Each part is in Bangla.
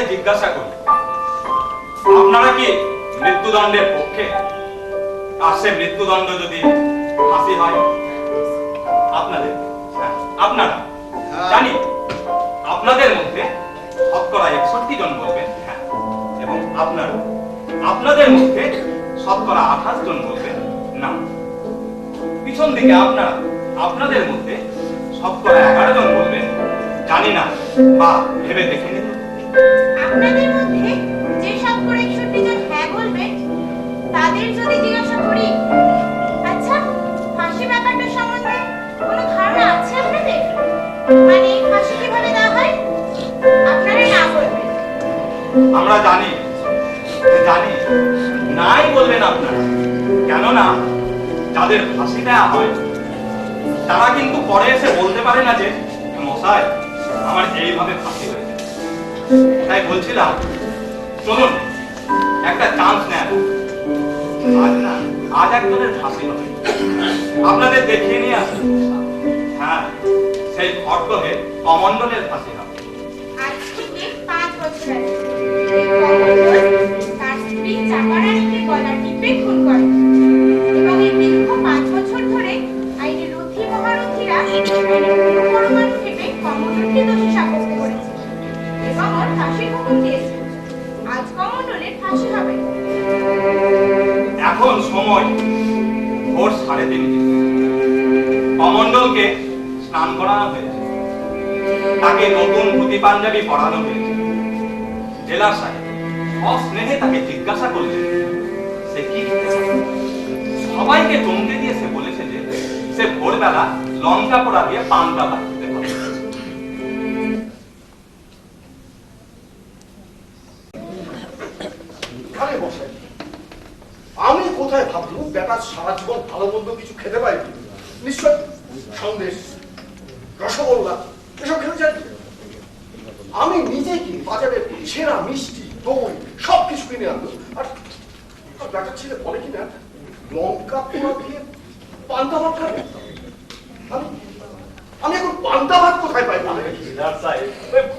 জিজ্ঞাসা করি, আপনারা কি মৃত্যুদণ্ডের পক্ষে? আর সে মৃত্যুদণ্ড যদি ফাঁসি হয়, আপনারা জানি আপনাদের মধ্যে শতকরা ৬১ জন বলবেন হ্যাঁ, এবং আপনাদের মধ্যে শতকরা ২৮ জন বলবেন না। পিছন দিকে আপনাদের মধ্যে শতকরা ১১ জন বলবেন জানি না বা ভেবে দেখে নিন। আপনাদের মধ্যে যে শতকরা ৬১ জন হ্যাঁ বলবেন তাদের যদি জিজ্ঞাসা করি, আচ্ছা ফাঁসি ব্যাপারটা সম্বন্ধে কোনো ধারণা আছে আপনাদের? মানে ফাঁসি কিভাবে দেওয়া হয়? আপনারা না বলবেন। আমরা জানি নাই বলবেন আপনারা, কেননা যাদের ফাঁসি দেওয়া হয় তারা কিন্তু পরে এসে বলতে পারে না যে মশাই আমার এইভাবে ফাঁসি হয়েছে। তাই বলছিলাম চলুন একটা চান্স নেন, আজ একজনের ফাঁসি হবে, আপনাদের দেখিয়ে নিয়ে আসুন। হ্যাঁ, সেই খড়দহে কমণ্ডলের ফাঁসি হবে। আজ থেকে ৫ বছর আগে কমণ্ডল তার স্ত্রী চাপারানীকে গলা টিপে খুন করে এবং এই দীর্ঘ ৫ বছর ধরে আইনের রথী মহারথীরা আইনের পরমাণু ভেবে কমণ্ডলকে দোষী সাব্যস্ত করেছে এবং ওর ফাঁসির হুকুম দিয়েছে। আজ কমণ্ডলের ফাঁসি হবে। এখন সময় ভোর ৩:৩০। কমণ্ডলকে স্নান করানো হয়েছে, তাকে নতুন ধুতি পাঞ্জাবি পরানো হয়েছে। জেলা সাহেব অস্নেহে তাকে জিজ্ঞাসা করলেন সে কি সবাইকে চমকে দিয়ে সে বলেছে যে সে ভোরবেলা লঙ্কা পোড়া দিয়ে পান্তা ভাত খেতে হবে। আমি কোথায় ভাবলুম বেটা সারা জীবন ভালো মন্দ কিছু খেতে পারি, নিশ্চয় সন্দেশ রসগোল্লা এসব খেতে চাই। আমি নিজে কি বাজারের সেরা মিষ্টি দই সবকিছু কিনে আনলো, আর বেটার ছেলে বলে কিনা লঙ্কা পোড়া দিয়ে পান্তা ভাত খাবে। আমি এখন পান্তা ভাত কোথায় পাই?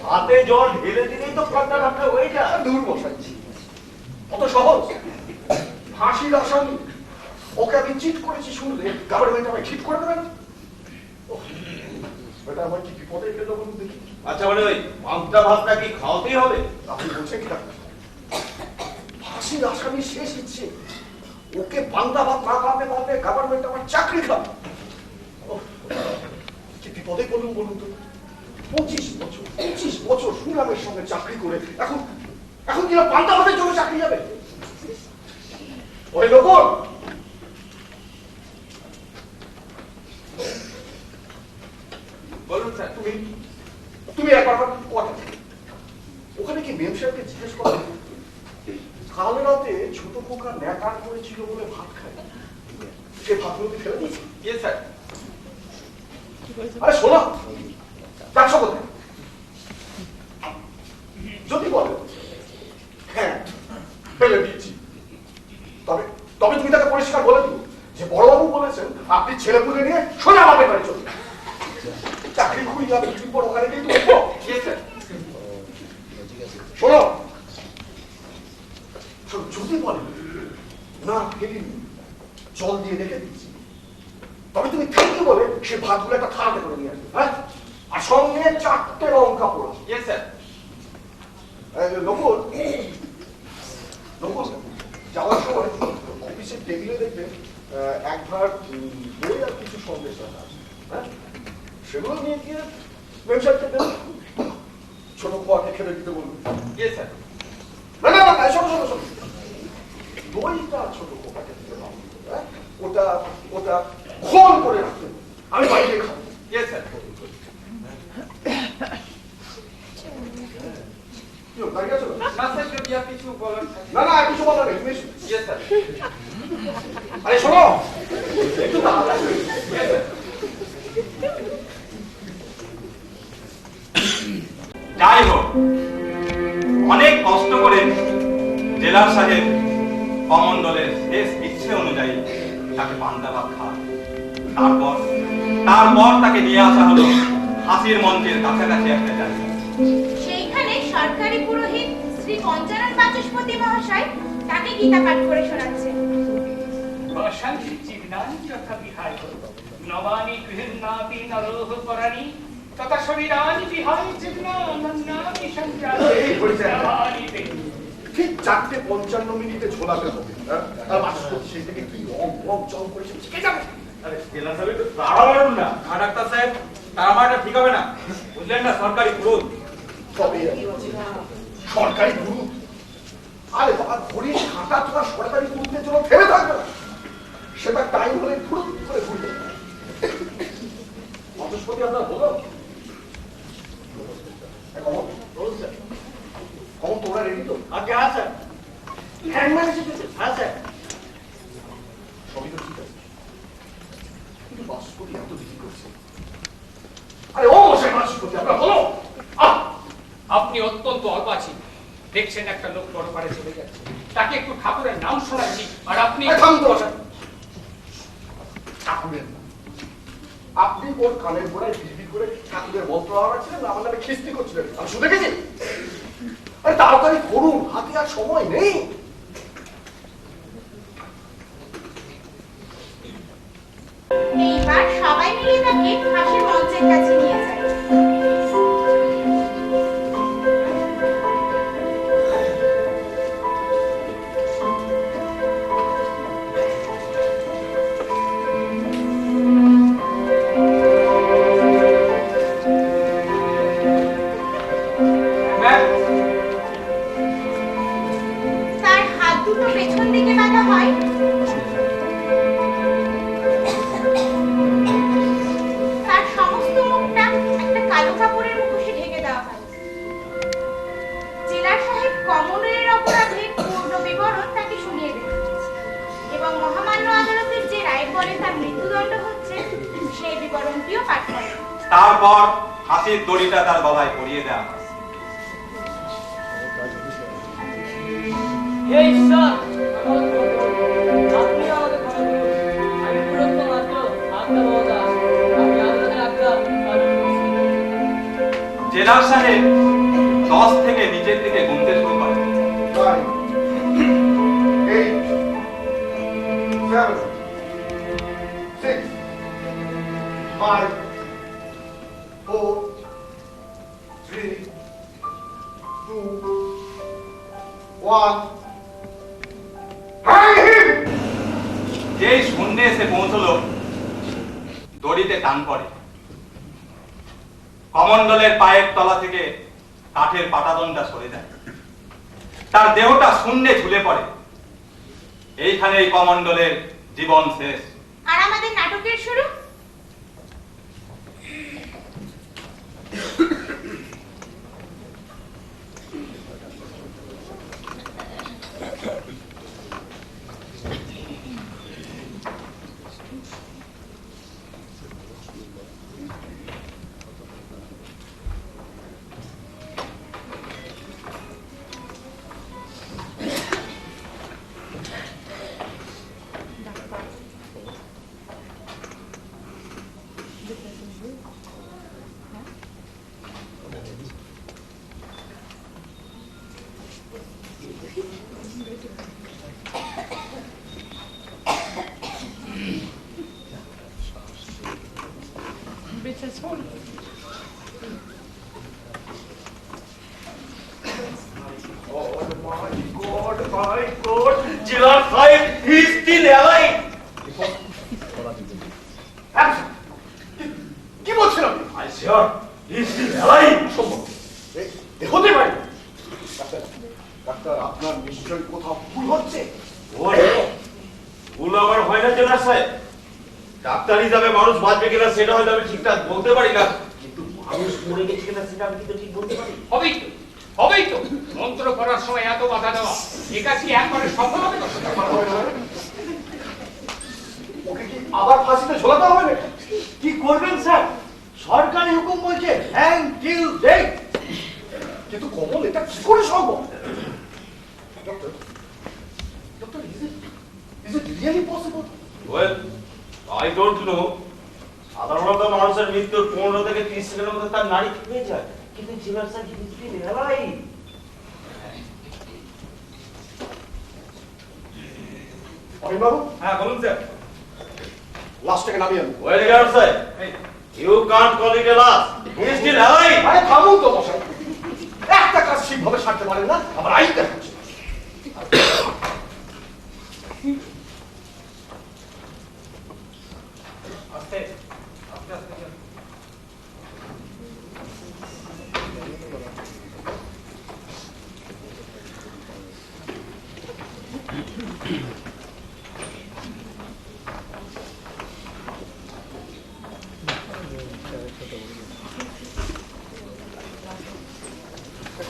ভাতে জল ঢেলে দিলেই তো পান্তা ভাতটা হয়ে যায়। দূর বসাচ্ছি অত সহজ। ফাঁসির আসামি, ওকে আমি চিট করেছি শুনলে গভর্নমেন্ট আমায় ঠিক করে দেবে না? এটা আমার কি বিপদে ফেললো বলুন দেখি। আচ্ছা মানে ওই পান্তা ভাতটা কি খাওয়াতেই হবে? আপনি বলছেন কি ডাক্তার? ফাঁসির আসামি শেষ ইচ্ছে, ওকে পান্তা ভাত না খাওয়াতে পারলে গভর্নমেন্ট আমার চাকরি খাবে। কি বিপদে বলুন বলুন তো। 25 বছর সুনামের সঙ্গে চাকরি করে এখন কি পান্তা ভাতের জন্য চাকরি যাবে? ওই লোক বলুন স্যার। তুমি একবার কথা ওখানে কি মেম সাহেবকে জিজ্ঞেস করো কাল রাতে ছোট খোকা ন্যাকার করেছিল বলে ভাত খায়, সে ভাতগুলো কি ফেলে দিয়েছে? Yes sir. আরে শোনো, যাচ্ছ কোথায়? যদি বলে হ্যাঁ ফেলে দিয়েছি, তবে তুমি তাকে পরিষ্কার বলে দিও যে বড়বাবু বলেছেন আপনি ছেলে পুলে নিয়ে সোজা আমাদের বাড়ি চলুন। চাকরি খুঁজে আপনি কিছুদিন পর ওখানে গিয়ে তো শোনো, যদি বলে না ফেলিনি জল দিয়ে রেখে দিচ্ছি, তবে তুমি থ্যাংক ইউ বলে সে ভাতগুলো একটা থালাতে করে নিয়ে আসবে। হ্যাঁ, আর সঙ্গে 4 সেগুলো নিয়ে গিয়ে ব্যবসায়ীকে দেবে। ছোট খোয়াকে খেতে দিতে বলবে। Yes sir. না না না, শোনো শোনো শোনো, দইটা ছোট খোয়াকে দিতে হবে, হ্যাঁ? ওটা ওটা ঘন করে রাখতে হবে। আমি বাইরে খাবো। Yes sir. কি হলো, দাঁড়িয়ে আছো? না স্যার, যদি আর কিছু বলার থাকে। না না, কিছু বলার নেই, তুমি এসো। Yes sir. আরে শোনো, একটু তাড়াতাড়ি। Yes sir. যাই হোক, অনেক কষ্ট করে জেলার সাহেব কমন্ডলের শেষ ইচ্ছে অনুযায়ী তাকে পান্তা ভাত খাওয়ান। তারপর তাকে নিয়ে আসা হলো হাসির মঞ্চের কাছাকাছি একটা জায়গা। সেইখানে সরকারি পুরোহিত শ্রী পঞ্চানন বাচস্পতি মহাশয় তাকে গীতা পাঠ করে শোনাচ্ছেন। বসন্তি জীবনানি যথা বিহায় নবানি গৃহ্ণাতি নরোহ পরাণি তথা শরীরানি বিহায় জীবনানন্দানি এই হয়েছে। সংগ্রামানিতে। ঠিক 4:55 ঝোলাতে হবে, হ্যাঁ? আর বাচস্পতি সেই থেকে কি রং রং চং করেছে কে জানে। আরে জেলা সাহেব তো তাড়াহুড়ো না। ডাক্তার সাহেব, তার মাটা ঠিক হবে না, বুঝলেন না? সরকারি পুরুষ। তবে সরকারি গুরু, আরে বাবা, ঘড়ির কাঁটা তোমার সরকারি গুরুত্বের জন্য থেমে থাকবে না, সেটা টাইম হলে ফুরুত করে ঘুরবে। বাচস্পতি আপনার বলো কখন তোমরা রেডি তো? আগে হ্যাঁ স্যার। হ্যান্ডম্যান এসেছে, হ্যাঁ স্যার। সবই তো ঠিক আছে, কিন্তু বাচস্পতি এত দেরি করছে। আরে ও মশাই বাচস্পতি, আপনার বলো। আপনি অত্যন্ত অর্বাচীন। দেখছেন একটা লোক দরবারে চলে যাচ্ছে, তাকে একটু ঠাকুরের নাম শোনাচ্ছি আর আপনি থামতে বসেন। ঠাকুরের নাম? আপনি ওর কানের গোড়ায় বিড়বিড় করে ঠাকুরের মন্ত্র আওড়াচ্ছিলেন, আমার নামে খিস্তি করছিলেন, আমি শুনে গেছি। আরে তাড়াতাড়ি করুন, হাতে আর সময় নেই। এইবার সবাই মিলে তাকে হাসির মঞ্চের কাছে নিয়ে যায়। তার হাত দুটো পেছন দিকে বাঁধা হয়। তার সমস্ত মুখটা একটা কালো কাপড়ের মুখোশে ঢেকে দেওয়া হয়। জেলা সাহেব কমনের অপরাধের পূর্ণ বিবরণ তাকে শুনিয়ে দেন এবং মহামান্য আদালতের যে রায় বলে তার মৃত্যুদণ্ড হচ্ছে সেই বিবরণটিও পাঠ করেন। তারপর হাসির দড়িটা তার গলায় পরিয়ে দেওয়া হয়। হে ঈশ্বর, আপনি আমাদের ক্ষমা করুন। আমি পুরোত্ব মাত্র আজ্ঞা বাবা, আমি আপনাদের আজ্ঞা পালন করছি। জেলার সাহেব 10 থেকে নিচের দিকে গুনতে শুরু করেন। 9, 8, 7, 6, 5, 4, 3, 2, 1. Hang him! যেই শূন্যে এসে পৌঁছলো, দড়িতে টান পড়ে। কমণ্ডলের পায়ের তলা থেকে কাঠের পাটাতনটা সরে যায়, তার দেহটা শূন্যে ঝুলে পড়ে। এইখানেই কমণ্ডলের জীবন শেষ। আর আমাদের নাটকের শুরু। My God, জেলা সাহেব is still alive. কি বলছেন আপনি? ইঞ্জিনিয়ার সাহেব, ডাক্তার হিসাবে মানুষ বাঁচবে কিনা সেটা হয়তো আমি ঠিকঠাক বলতে পারি না, কিন্তু মানুষ মরে গেছে কিনা সেটা আমি কিন্তু ঠিক বলতে পারি। হবেই তো মন্ত্র করার সময় এত বাধা দেওয়া এ কাজ কি একবারে সফল হবে না? ওকে কি আবার ফাঁসিতে ঝোলাতে হবে না? কি করবেন স্যার? সরকারি হুকুম বলছে হ্যাং টিল ডেথ। কিন্তু কমল এটা কি করে সম্ভব? Doctor, doctor, is it really possible? Well, I don't know. সাধারণত মানুষের মৃত্যুর 15 থেকে 30 সেকেন্ডের মধ্যে তার নাড়ি থেমে যায়, কিন্তু জিনার স্যার কি নেলাই। অনিল বাবু, হ্যাঁ বলুন স্যার। লাস্টটাকে নামিয়ে আনুন। Well guard sir, you can't call it a last, he is still alive. আরে থামুন তো মশাই, একটা কাজ ঠিকভাবে সারতে পারেন না, আবার আইন দেখাচ্ছেন। আস্তে আস্তে আস্তে চল।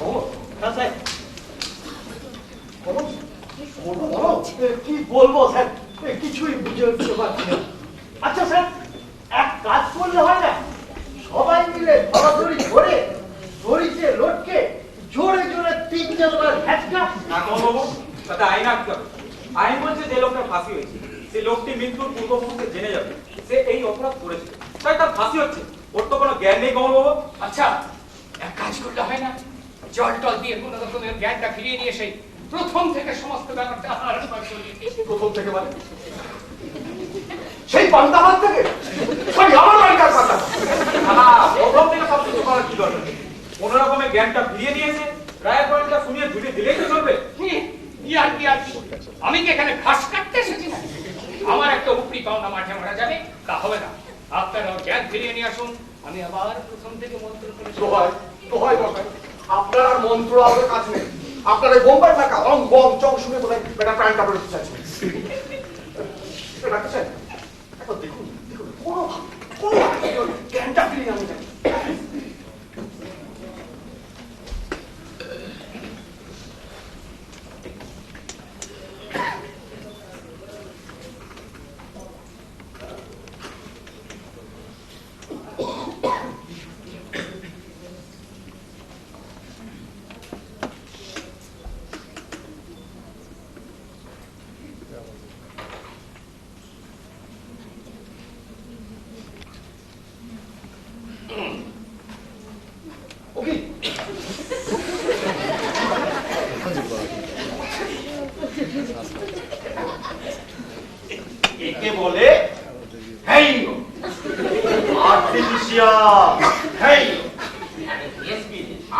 কমল, হ্যাঁ স্যার। কমল, বলো। কি বলবো স্যার, কিছুই বুঝে উঠতে পারছি না। আচ্ছা স্যার, এক কাজ করলে হয় না? সবাই মিলে ধরাধরি ধরে দড়িতে লটকে জোরে জোরে 3-4 বার ঝাঁচকা। না বাবু, তাতে আইন আটকে হবে। আইন বলছে যে লোকটার ফাঁসি হয়েছে সেই লোকটি মৃত্যুর পূর্ব মুহূর্তে জেনে যাবে সে এই অপরাধ করেছে, তাই তার ফাঁসি হচ্ছে। ওর তো কোনো জ্ঞান নেই কমল বাবু। আচ্ছা এক কাজ করলে হয় না? জল টল দিয়ে কোনো রকমের জ্ঞানটা ফিরিয়ে নিয়ে সেই প্রথম থেকে সমস্ত ব্যাপারটা আলোচনা করি। প্রথম থেকে মানে সেই পান্তা হাত থেকে, সরি আমার বাড়িকার পান্তা। প্রথম থেকে সব কিছু করার কি দরকার? কোনো রকমের জ্ঞানটা ফিরিয়ে নিয়েছে, রায়ের পয়েন্টটা শুনিয়ে ঝুলিয়ে দিলেই তো চলবে। কি আমি কি এখানে ঘাস কাটতে এসেছি না? আমার একটা উপরি পাওনা মাঠে মারা যাবে, তা হবে না। আপনারা ওর জ্ঞান ফিরিয়ে নিয়ে আসুন, আমি আবার প্রথম থেকে মন্ত্র করে দোহাই মশাই, আপনার আর মন্ত্র আমাদের কাজ নেই। আপনার এই বোম্বাই থাকা অং বং চং শুনে বোধহয় বেটা প্রাণটা বেরোতে চাইছে। ডাক্তার সাহেব, একবার দেখুন দেখুন, কোনো জ্ঞানটা ফিরিয়ে আনতে চাই। ওকে, একে বলে হ্যাইও, আর্টিফিশিয়াল হ্যাইও,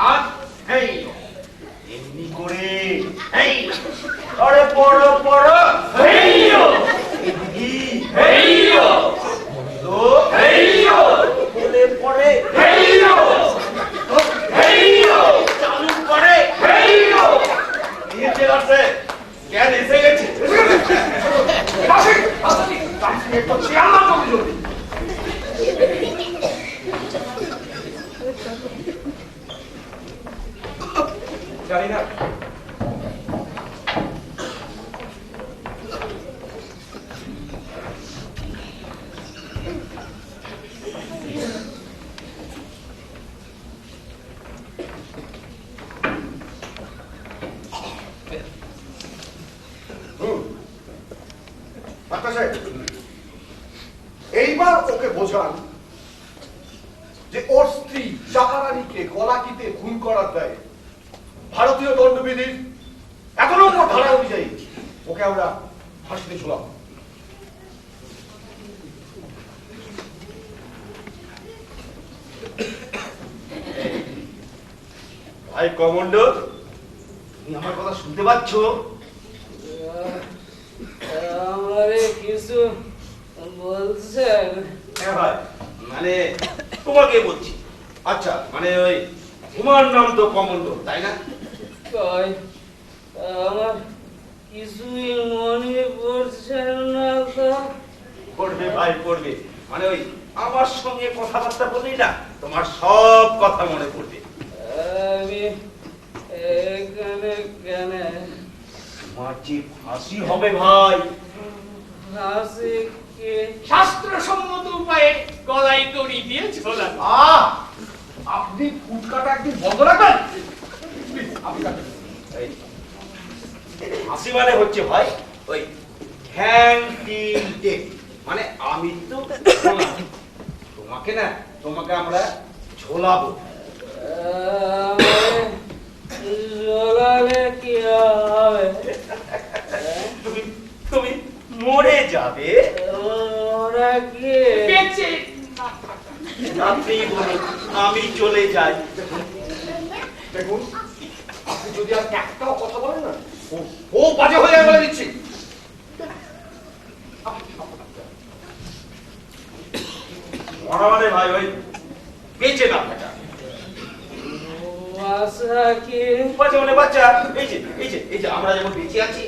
আর হ্যাইও এমনি করে হ্যাইও, আরে পড়ো পড়ো হ্যাইও, এদিকে হ্যাইও, তো হ্যাইও, বলে পড়ে হ্যাইও, হ্যাইও, চালু করে হ্যাইও। নিচে আছে জ্ঞান এসে গেছে। একটু চেয়ার না করুন যদি। জানি না ডাক্তার সাহেব, এইবার ওকে বোঝান যে ওর স্ত্রী চাপারানীকে গলাটিতে খুন করার দায়ে ভারতীয় দণ্ডবিধির ১১ নম্বর ধারা অনুযায়ী ওকে আমরা ফাঁসিতে ঝুলাম। ভাই কমান্ডার, তুমি আমার কথা শুনতে পাচ্ছ? আমারে কিছু বলছেন? হ্যাঁ ভাই, মানে তোমাকে বলছি। আচ্ছা, মানে ওই তোমার নাম তো কমান্ডো, তাই না? কই আমার কিছুই মনে পড়ছে না তো। পড়বে ভাই পড়বে, মানে ওই আমার সঙ্গে কথাবার্তা বলি না, তোমার সব কথা মনে পড়বে। আমি এখানে কেন? তোমার যে ফাঁসি হবে ভাই। ফাঁসি কি? শাস্ত্রসম্মত উপায়ে গলায় দড়ি দিয়ে ঝোলানো। আপনি ফুটকাটা একদিন বন্ধ রাখবেন। ফাঁসি মানে হচ্ছে ভাই ওই হ্যান্ডিল, মানে আমি তো তোমাকে না, তোমাকে আমরা ঝোলাবো। ঝোলালে কি হবে? তুমি তুমি মরে যাবে। ওরা কি? বেঁচে না থাকা। আপনি বলুন আমি চলে যাই। দেখুন আপনি যদি আর একটাও কথা বলেন না, ও বাজে হয়ে যাবে বলে দিচ্ছি। মরা মানে ভাই ওই বেঁচে না থাকা। বাসা কি? বাচ্চা মানে বাচ্চা, এই যে আমরা যেমন বেঁচে আছি।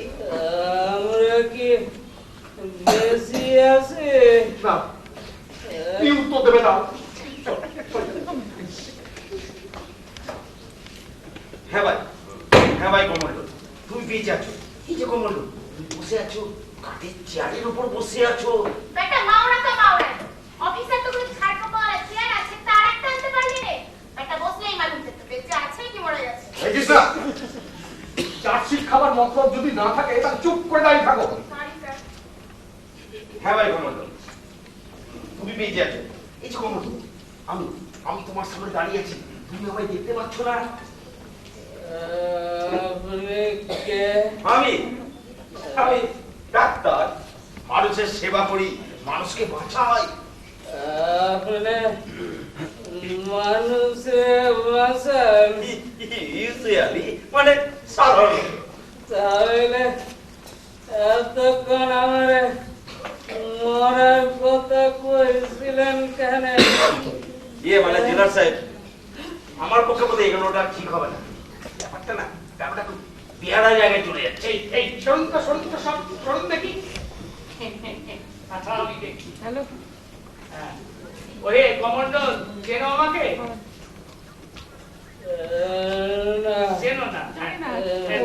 আমরা কি বেশি আছে? না কি উত্তর দেবে না। হ্যাঁ ভাই কমল, তুমি বেঁচে আছো। এই যে কমল, তুমি বসে আছো কাঠের চেয়ারের উপর বসে আছো। বেটা মাওরা তো মাওরা, অফিসে তো কোনো ছাড় পাওয়া চেয়ার আছে, তার একটা আনতে পারলি রে? বেটা বসলেই মালুম যেত বেঁচে আছে কি মরে গেছে। এই যে স্যার, চার্জশিট খাবার মতলব যদি না থাকে তাহলে চুপ করে দাঁড়িয়ে থাকো। Sorry sir. হ্যাঁ ভাই কমল, তুমি বেঁচে আছো। এই যে কমল, আমি তোমার সামনে দাঁড়িয়ে আছি, তুমি আমায় দেখতে পাচ্ছ না? আপনি কে? আমি ডাক্তার, মানুষের সেবা করি, মানুষকে বাঁচাই। আপনি মানুষের বাঁচান? ইউজুয়ালি মানে সাধারণ। তাহলে এতক্ষণ আমার মরার কথা কইছিলেন কেন? মানে জেলার সাহেব, আমার পক্ষে বোধহয় এগুলোটা ঠিক হবে না। ব্যাপারটা খুব পেয়ারা জায়গায় চলে যাচ্ছে। এই সরুন তো সব সরুন দেখি। আচ্ছা আমি দেখি। হ্যালো, ওহে কমন্ডল, চেনো আমাকে? চেনো না?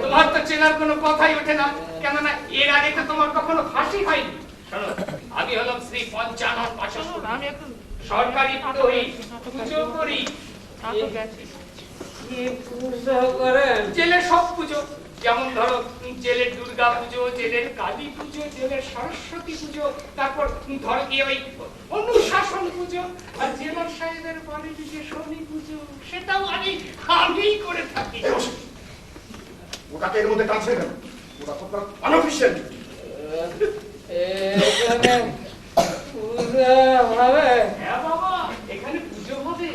তোমার তো চেনার কোনো কথাই ওঠে না, কেননা এর আগে তো তোমার কখনো ফাঁসি হয়নি। শোনো, আমি হলাম শ্রী পঞ্চানন বাচস্পতি, সরকারি পুরোহিত, পুজো করি। কি পুজো করেন? জেলের সব পুজো, যেমন ধরো জেলের দুর্গা পুজো, জেলের কালী পুজো, জেলের সরস্বতী পুজো, তারপর ধরো কি ওই অনুশাসন পুজো, আর জেলার সাহেবের বাড়িতে যে শনি পুজো, সেটাও আমি করে থাকি। ওটাকে এর মধ্যে টানছে কেন? ওটা তো আনঅফিশিয়াল। এখানে পুজো হবে? হ্যাঁ বাবা, এখানে পুজো হবে,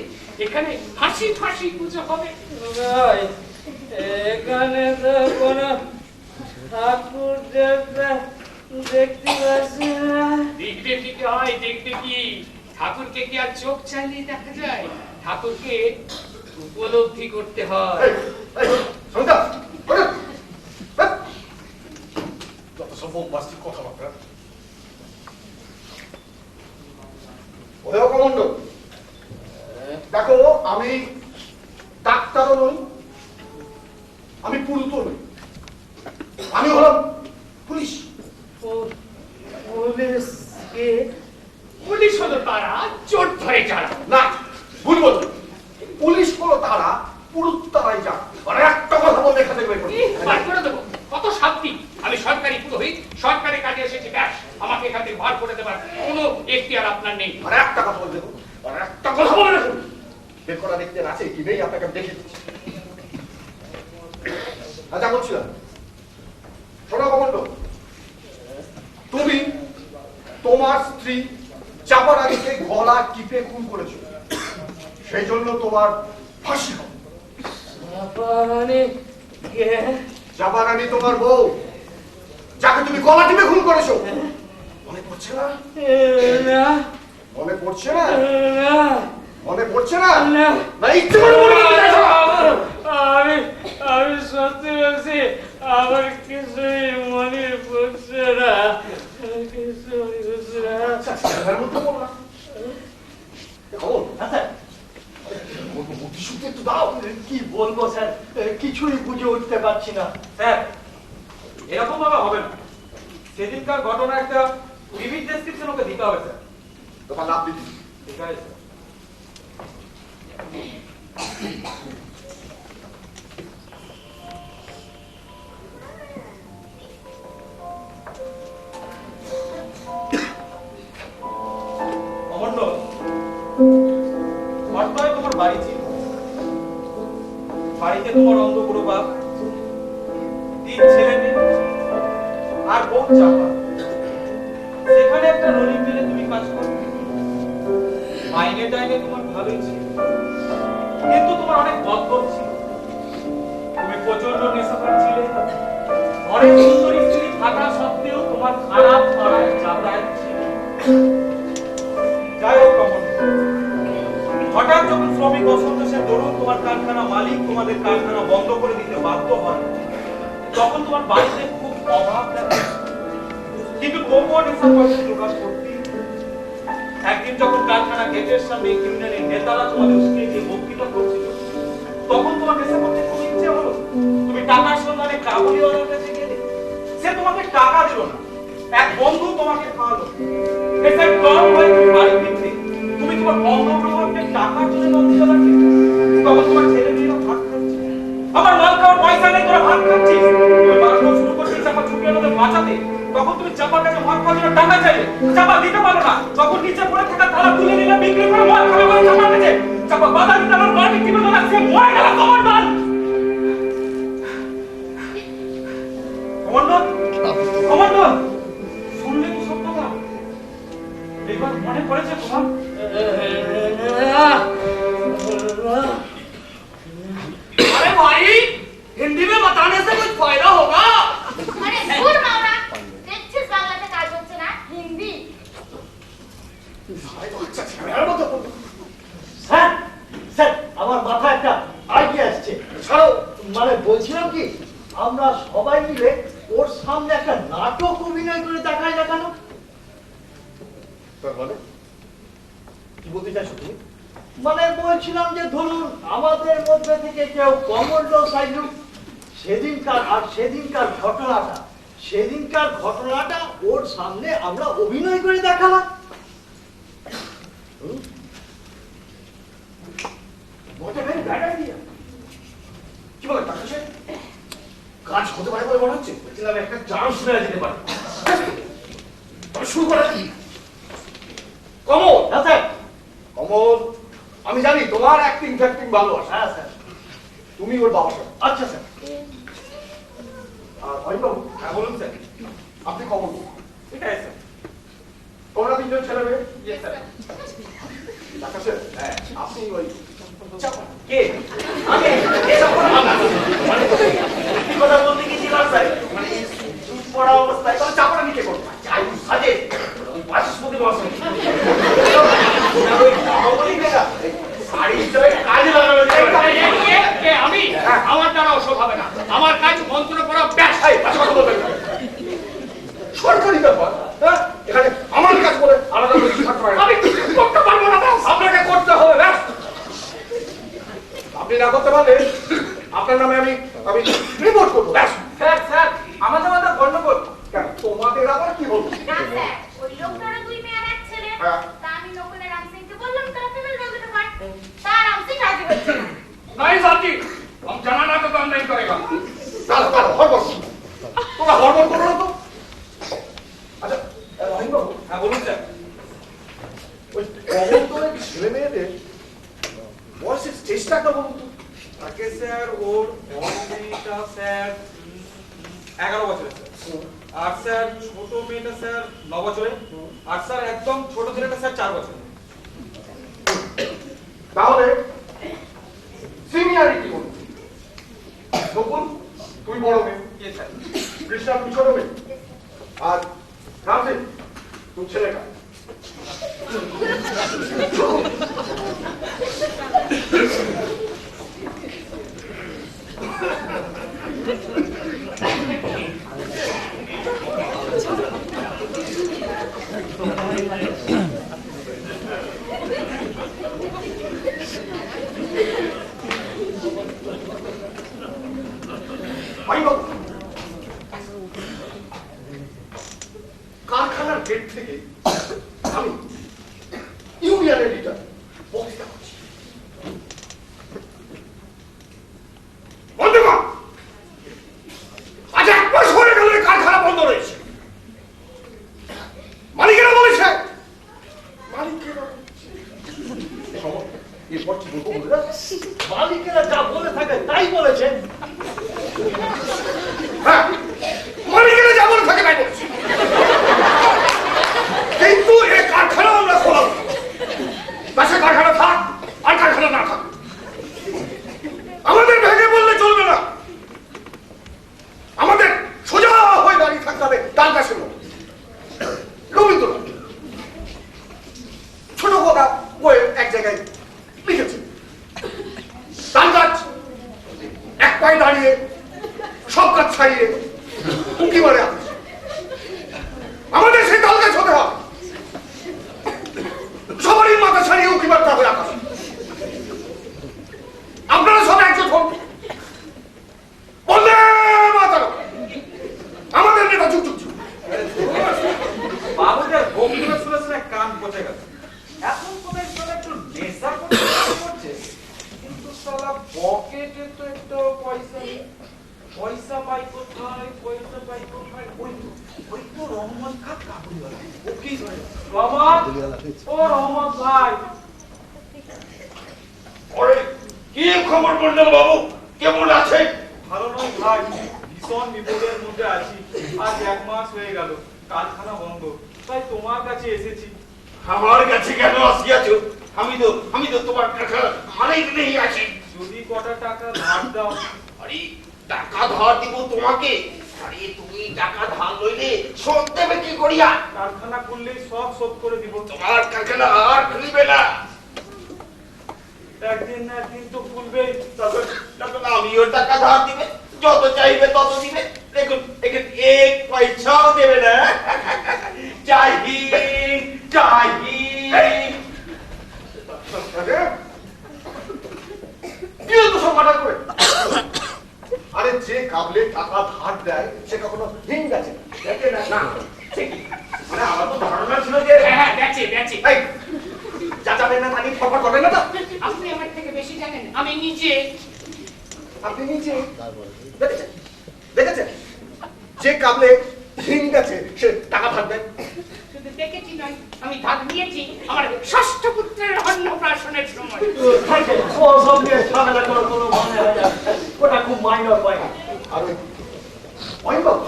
এখানে ফাঁসি পুজো হবে। ভাই, এখানে তো কোনো ঠাকুর দেবতা দেখতে পাচ্ছি না। দেখতে হয়, দেখতে কি ঠাকুরকে কি আর চোখ চালিয়ে দেখা যায়? ঠাকুরকে উপলব্ধি করতে হয়। সন্ধ্যা যত সব বাস্তিক কথাবার্তা। ওদেরও কমন্ড, দেখো আমি ডাক্তারও নই, আমি পুরুতও নই, আমি হলাম পুলিশ। পুলিশ কি? পুলিশ হলো তারা, চোর ধরে যারা। না, ভুল বলছো। পুলিশ হলো তারা, পুরুত তারাই যা। আর একটা কথা বলতে এখান থেকে বের করো। বার করে দেবো, কত শান্তি। আমি সরকারি পুরোহিত, সরকারি কাজে এসেছি, ব্যাস। আমাকে এখান থেকে বার করে দেবার কোনো এখতিয়ার আপনার নেই। আর একটা কথা বলতে দেবো, আর একটা কথা বলে রাখুন। বের করা দেখতে আছে কি নেই আপনাকে আমি দেখে দিচ্ছি। আচ্ছা বলছিলাম, শোনো কমন্ড, তুমি তোমার স্ত্রী চাপারানিকে গলা টিপে খুন করেছো, সেই জন্য তোমার ফাঁসি হবে। চাপারানি কে? চাপারানি তোমার বউ, যাকে তুমি গলা টিপে খুন করেছো। মনে পড়ছে না? না, মনে পড়ছে না? না, মনে পড়ছে না? না। না ইচ্ছে করে মনে পড়ছে না? আমি সত্যি বলছি, আমার কিছুই মনে পড়ছে না, কিছু মনে পড়ছে না। আচ্ছা বলবো স্যার, কিছুই বুঝে উঠতে পারছি না। স্যার এরকম ভাবে হবে না, সেদিনকার ঘটনা একটা ভিভিড ডেসক্রিপশন ওকে দিতে হবে স্যার। তোমার নাম দিদি। ঠিক আছে স্যার। অমণ্ডল, ঘটনায় তোমার বাড়ি ছিল, বাড়িতে তোমার অন্ধ বুড়ো বাপ, 3 ছেলে মেয়ে আর বউ চাপা। সেখানে একটা রোলিং মিলে তুমি কাজ করো, মাইনে টাইনে তোমার ভালোই ছিল, কিন্তু তোমার অনেক বদগত ছিল। তুমি প্রচন্ড নেশাখোর ছিলে, অনেক সুন্দরী স্ত্রী থাকা সত্ত্বেও তোমার খারাপ পাড়ায় যাতায়াত ছিল। যাই হোক অমণ্ডল, হঠাৎ যখন শ্রমিক অসন্তোষের দরুন তোমার কারখানা মালিক তোমাদের কারখানা বন্ধ করে দিতে বাধ্য হয়, তখন তোমার বাড়িতে খুব অভাব দেখা দেয়। কিন্তু তবুও নেশা পয়সা জোগাড় করতে একদিন যখন কারখানা গেটের সামনে ইউনিয়নের নেতারা তোমাদের উস্কে দিয়ে বক্তৃতা করছিল, তখন তোমার নেশা করতে খুব ইচ্ছে হলো। তুমি টাকার সন্ধানে কাবুলিওয়ালার কাছে গেলে, সে তোমাকে টাকা দিল না, এক বন্ধু তোমাকে খাওয়ালো। নেশার কম হয়ে তুমি বাড়ি ফিরতে, তুমি তোমার অঙ্গপ্রভাবকে টাকার জন্য নদী চালাচ্ছি। তখন তোমার ছেলে মেয়েরা ভাত খাচ্ছে, আমার মাল খাওয়ার পয়সা নেই, তোরা ভাত খাচ্ছিস। তুমি মারধর শুরু করছিস চাপা ছুটে এলো বাঁচাতে, তখন তুমি চাপার কাছে ভাত খাওয়ার জন্য টাকা চাইলে, চাপা দিতে পারো না। তখন নিচে পড়ে থাকা থালা তুলে নিলে বিক্রি করে মদ খাবে বলে চাপার কাছে, চাপা বাধা দিতে আমার মার বিক্রি করে সে মরে গেল। কমান্ডার কমান্ডার কমান্ডার, শুনলে কি সব কথা? এবার মনে পড়েছে তোমার? अरे भाई हिंदी में बताने से कुछ फायदा होगा? আরে দূর মাওরা, দেখছিস বাংলাতে কাজ হচ্ছে না, হিন্দি। আচ্ছা ছেলের মতো বলতো। স্যার, স্যার আমার মাথায় একটা আইডিয়া আসছে। ছাড়ো। মানে বলছিলাম কি, আমরা সবাই মিলে ওর সামনে একটা নাটক অভিনয় করে দেখাই না কেন? তার মানে কি বলতে চাইছো তুমি? মানে বলছিলাম যে ধরুন আমাদের মধ্যে থেকে কেউ কমন্ডো সাইলুক, সেদিনকার ঘটনাটা ওর সামনে আমরা অভিনয় করে দেখালাম। কি বলে টাকা সে কাজ হতে পারে বলে মনে হচ্ছে? বলছিলাম একটা চান্স নেওয়া যেতে পারে। তবে শুরু করা যাক। কমল, হ্যাঁ স্যার। কমল, আমি জানি তোমার অ্যাক্টিং ফ্যাক্টিং ভালো আছে। হ্যাঁ স্যার। তুমি ওর বাবা স্যার। আচ্ছা স্যার। আর হরিবাবু, হ্যাঁ বলুন স্যার। আপনি কমল। ঠিক আছে স্যার। তোমরা 3 জন ছেলে মেয়ে। Yes sir. টাকা স্যার, হ্যাঁ আপনি ওই চাপা। কে? আমি এসব মানে কি কথা বলতে গিয়েছিলাম স্যার? মানে এই চুপ পড়া অবস্থায় তাহলে চাপাটা নিয়ে কে করবে? আজে বাসস্পতি বসে শাড়ি হিসেবে কাজে লাগানো যায়। আমি আমার দ্বারা ওসব হবে না, আমার কাজ মন্ত্র পড়া ব্যাস। এই পাশে কথা বলবেন না। সরকারি ব্যাপার, হ্যাঁ? এখানে আমার কাজ বলে আলাদা করে কিছু থাকতে পারে না। আমি করতে পারবো না ব্যাস। আপনাকে করতে হবে ব্যাস। আপনি না করতে পারলে আপনার নামে আমি রিপোর্ট করবো ব্যাস। স্যার স্যার আমাদের মধ্যে গন্ডগোল। কেন তোমাদের আবার কি বলবো? না স্যার, ওই লোকটারও 2 মেয়ে আর 1 ছেলে। হ্যাঁ। তা আমি নকুলে রাম সিংকে বললাম তারা ফিমেল বলতে পারে। তা রাম সিং রাজি হচ্ছে না। नहीं साथी, हम जनाना का काम नहीं करेगा। দাঁড়াও, হরবর। তোমরা হরবর করো না তো। আচ্ছা রহিমবাবু, হ্যাঁ বলুন স্যার। ওই কমলদলের ছেলে মেয়েদের বয়সের চেষ্টাটা বলুন তো। তাকে স্যার ওর বড় মেয়েটা স্যার 11 বছরের স্যার, আর স্যার ছোট মেয়েটা স্যার 9 বছরের, আর স্যার একদম ছোট ছেলেটা স্যার 4 বছরের। তাহলে সিনিয়রিটি বলুন। নকুল তুমি বড় মেয়ে, কে স্যার? কৃষ্ণা তুমি ছোট মেয়ে, আর রামসিং তুমি ছেলেটা। বলেছে? হ্যাঁ, মালিকেরা যেমন থাকে তাই বলেছে। কিন্তু এই কারখানা আমরা খোলাবো। পাশে কারখানা থাক আর কারখানা না থাক, আমাদের ভেঙে বললে চলবে না। আমাদের সোজা হয়ে দাঁড়িয়ে থাকতে হবে তাল গাছের মতো। রবীন্দ্রনাথ ছোট কথা বই এক জায়গায় লিখেছে, তাল গাছ এক পায়ে দাঁড়িয়ে সব গাছ ছাড়িয়ে উঁকি মারে আকাশ। আমাদের সেই তাল গাছ হতে হবে, সবারই মাথা ছাড়িয়ে উঁকি মারতে হবে আকাশ। আপনারা সব একজোট হন, বন্দে মাতরম। আমাদের নেতা যুগ যুগ যুগ। বাবুদের বক্তব্য শুনে শুনে কান পচে গেল। এখন কোথায় সব একটু নেশা করছে, কিন্তু সালা পকেটে তো একটু পয়সা নেই। পয়সা পাই কোথায়, পয়সা পাই কোথায়? ওই তো রহমান খা কাবুলিওয়ালা। ও কি রহমান? ও রহমান ভাই, ওরে কি খবর বললেন বাবু, কেমন আছে? ভালো নয় ভাই, ভীষণ বিপদের মধ্যে আছি। আজ 1 মাস হয়ে গেল কারখানা বন্ধ, তাই তোমার কাছে এসেছি। আমার কাছে কেন আসিয়াছ? আমি তো তোমার কারখানা অনেক নেই আছি। যদি কটা টাকা ধার দাও। আরে টাকা ধার দিব তোমাকে? আরে তুমি টাকা ধার লইলে শোধ দেবে কি করিয়া? কারখানা খুললে সব শোধ করে দিব। তোমার কারখানা আর খুলবে না। একদিন না একদিন তো খুলবেই। তখন আমিও টাকা ধার দিবে, যত চাইবে তত দিবে। দেখুন এখানে 1 পয়সাও দেবে না। আরে যে কাবলে টাকা ধার দেয় সে কখনো হিং গেছে না? মানে আমার তো ধারণা ছিল যে হ্যাঁ, বেচে। এই, যা যাবেন না তাকে খবর করবেন না তো? আপনি আমার থেকে বেশি জানেন। আমি নিজে আপনি নিচে দেখেছেন যে কাবলে হিং গেছে সে টাকা ধার দেয়। শুধু দেখেছি নয়, আমি ধার নিয়েছি আমার ষষ্ঠ পুত্রের অন্নপ্রাশনের সময়। ওর সঙ্গে ঝামেলা করার কোনো মানে হয় না। ওটা খুব মাইনর পয়েন্ট। আর ওই অয়নবাবু,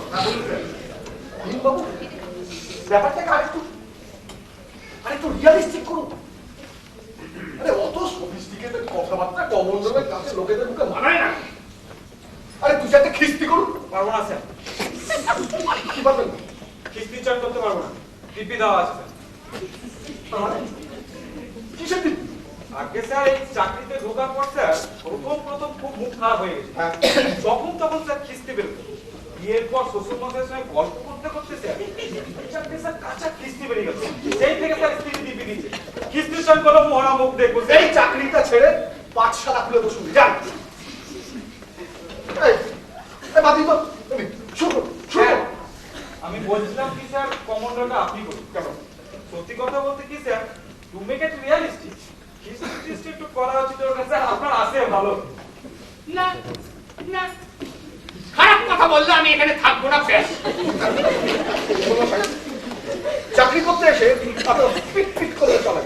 অয়নবাবু ব্যাপারটাকে আরেকটু রিয়ালিস্টিক করুন। আরে অত সফিস্টিকেটেড কথাবার্তা কমন রুমের কাছে লোকেদের মুখে মানায় না। আরে তুই সাথে খিস্তি করুন। পারবো না স্যার, কি পারবেন? কিস্তি চার করতে পারবো না। টিপি দেওয়া আছে স্যার। তার মানে কিসের দিন? আগে স্যার এই চাকরিতে ঢোকার পর স্যার প্রথম খুব মুখ খারাপ হয়ে গেছে। হ্যাঁ, তখন স্যার কিস্তি বেরোতো। বিয়ের পর শ্বশুর মশাইয়ের সঙ্গে গল্প করতে স্যার স্যার কাঁচা কিস্তি বেরিয়ে গেছে। সেই থেকে স্যার স্ত্রী টিপি দিচ্ছে। কিস্তির সঙ্গে কোনো মরা মুখ দেখবো এই চাকরিটা ছেড়ে পাঠশালা খুলে বসুন, যান। এই বাদি তো তুমি শুরু হ্যাঁ, আমি বলছিলাম কি স্যার, কমান্ডারটা আপনি করুন। কেন? সত্যি কথা বলতে কি sir, to make it realistic, কিস্তি একটু করা উচিত স্যার। আপনার আসে ভালো। না, খারাপ কথা বললে আমি এখানে থাকবো না। ব্যাস। চাকরি করতে এসে আপনার পিট পিট করে চলে,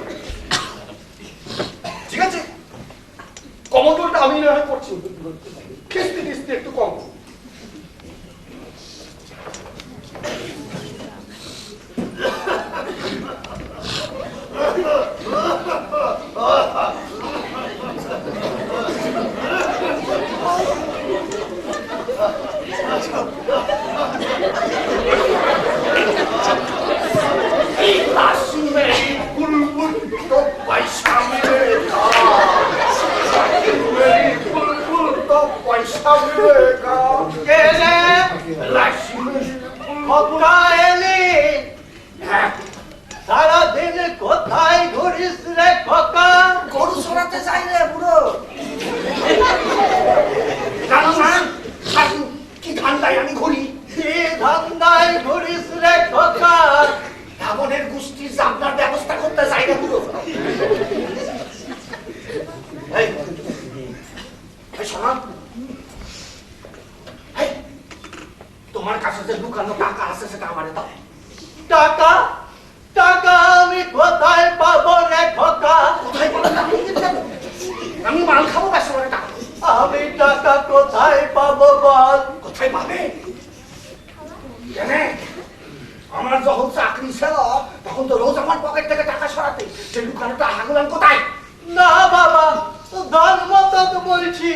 ঠিক আছে? কমন্ডলটা আমি না হয় করছি, কিস্তি টিস্তি একটু কম। সারাদিন কোথায় ঘুরিস রে খোকা? গরু সরাতে চাই রে বুড়ো। কি ধান্দায় আমি ঘুরি? কি ধান্দায় ঘুরিস রে খোকা? এমনের গোষ্ঠীর জামলার ব্যবস্থা করতে চাই রে বুড়ো। এই, শোনা, তোমার কাছে যে লুকানো টাকা আছে সেটা আমারে দাও। টাকা আমি কোথায় পাবো রে খোকা? কোথায় বলে আমি মাল খাবো ব্যবসা করে টাকা। আমি টাকা কোথায় পাবো বল? কোথায় পাবে জানে? আমার যখন চাকরি ছিল তখন তো রোজ আমার পকেট থেকে টাকা সরাতে, সে লুকানোটা হাগুলাম কোথায়? না বাবা, ধর্মত বলছি,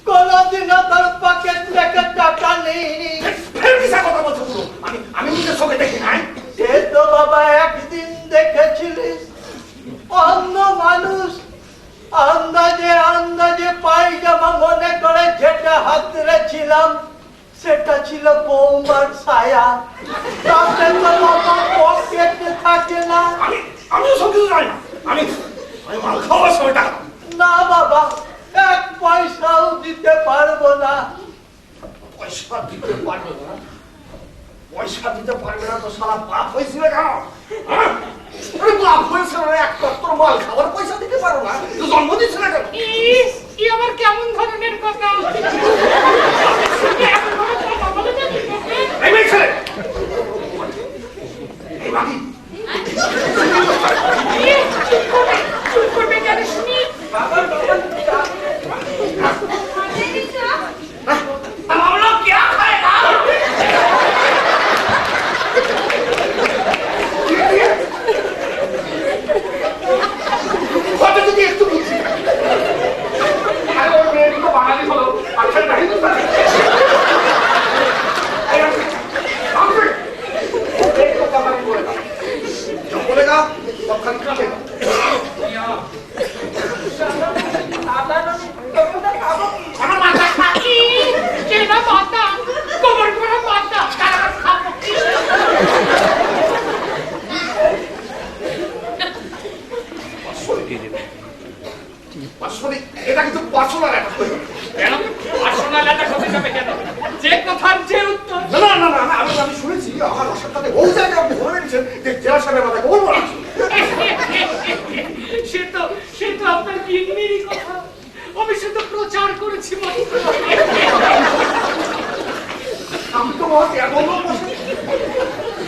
কোনদিনও তোর পকেট থেকে টাকা নেইনি। ফের মিশা কথা বলছো পুরো। আমি নিজের চোখে দেখি নাই। সে তো বাবা একদিন দেখেছিলিস, অন্য মানুষ আন্দাজে পায়জামা মনে করে যেটা হাতরে ছিলাম সেটা ছিল বৌমার ছায়া। তাতে তো বাবা পকেট থাকে না। আমিও সব কিছু জানি না। আমি মাল খাওয়ার সময় টাকা না বাবা, এক পয়সাও দিতে পারবো না। পয়সা দিতে পারবে না? পয়সা দিতে পারবে না তো সারা বাপ হয়েছিল কেন? হ্যাঁ? আরে বাপ হয়েছিল না, এক কত্তর মাল খাবার পয়সা দিতে পারো না, তো জন্ম দিচ্ছিল কেন? ইস, কি আবার কেমন ধরনের কথা? এমন ভাবে কথা বলে নাকি তোকে? এই মেয়ে ছেলে! এই বাকি ইস, চুপ করবে কেন শুনি? हम लोग क्या खाएगा? কথা যদি একটু বুঝি। আরে ওই মেয়েটি তো বাঙালি হলো, আচ্ছা না হিন্দুস্তানি। जो बोलेगा तब खाली काटेगा। আমার মাথা কি? কেনা মাথা, কোমর করা মাথা, তারা খাবো কি? পার্সোনালি এটা কিন্তু পার্সোনাল একটা কেন? পার্সোনাল অ্যাটাক হতে যাবে কেন? যে কথার যে উত্তর। না আমি শুনেছি আমার বাসার কাছে বহু জায়গায় আপনি ধরে নিয়েছেন যে জেলা সাহেবের মাথায় গোবর মারা আছে। সে তো আপনার গিন্নিরই কথা। আমি শুধু প্রচার করেছি মাত্র। আমি তো মহা এমন লোক বসে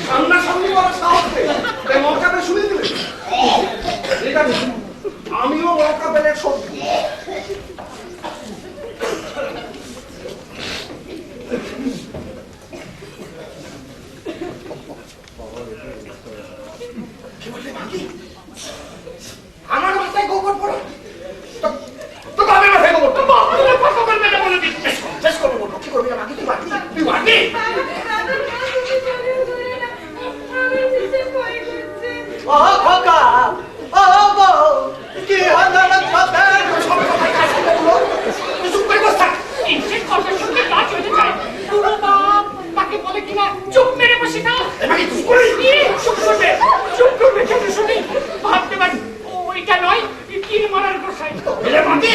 সামনাসামনি বলার সাহস নেই, তাই মৌকাবে শুনে দিলে ঠিক আছে, আমিও মৌকাবের সত্যি। আমার মাথায় গোবর পড়ে তো বাবার মাথায় গোবর তো বাবার কথা বলবে না বলে দিচ্ছি। শেষ করবো কি করবি না মাগি? তুই মাগি ও খোকা, ও বউ, কি হলো রে কথা? সব কথাই কাজ করবো তুই চুপ করে বস থাক। সে কথা শুনতে গা চলে যায়। পুরো বাপ তাকে বলে কিনা চুপ মেরে বসে না। মাগি তুই করে চুপ করবে কেন শুনি? ভাবতে পারি ওইটা নয়, কিল মারার গোসাই। মাগি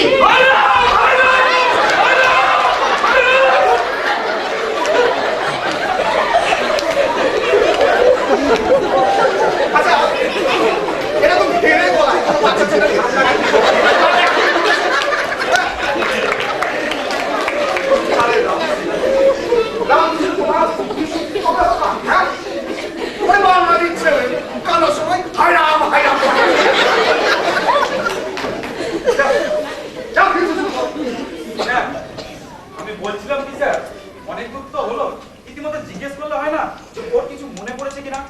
আচ্ছা এরকম ধীরে বলা বাচ্চা ছেলে আমি বলছিলাম কি স্যার, অনেক দূর তো হলো, ইতিমধ্যে জিজ্ঞেস করলে হয় না যে ওর কিছু মনে পড়েছে কিনা?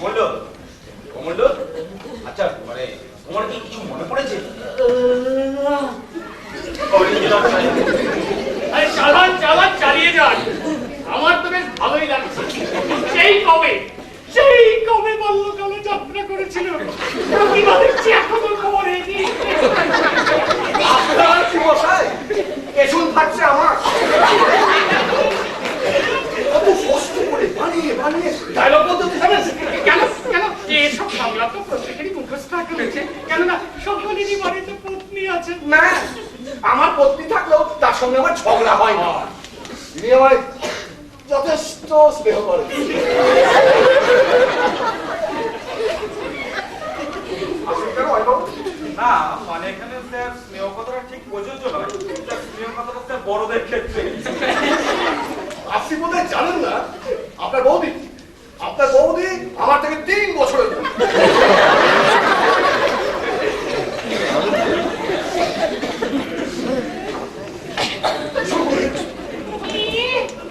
বলো কমল, আচ্ছা মানে তোমার কি কিছু মনে পড়েছে? আরে চালান চালিয়ে যান। আমার তো বেশ ভালোই লাগছে। সেই কবে বাল্যকালে যাত্রা করেছিল, প্রতিবাদের চেয়ে এখনো খবর হয়নি। আপনার কি মশাই এসুন থাকছে আমার কত কষ্ট করে বানিয়ে ডায়লগ বলতে জানেন কেন এসব বাংলা তো প্রত্যেকেরই মুখস্থ করেছে, কেননা সকলেরই বাড়িতে পত্নী আছে। না আমার পত্নী থাকলেও তার সঙ্গে আমার ঝগড়া হয় না। তিনি আমায় যথেষ্ট স্নেহ করেন। আসলে কেন হয় বাবু? না মানে এখানে স্যার স্নেহ কথাটা ঠিক প্রযোজ্য নয়, স্নেহ কথাটা স্যার বড়দের ক্ষেত্রে। আপনি বোধহয় জানেন না আপনার বৌদি আমার থেকে 3 বছরের বড়।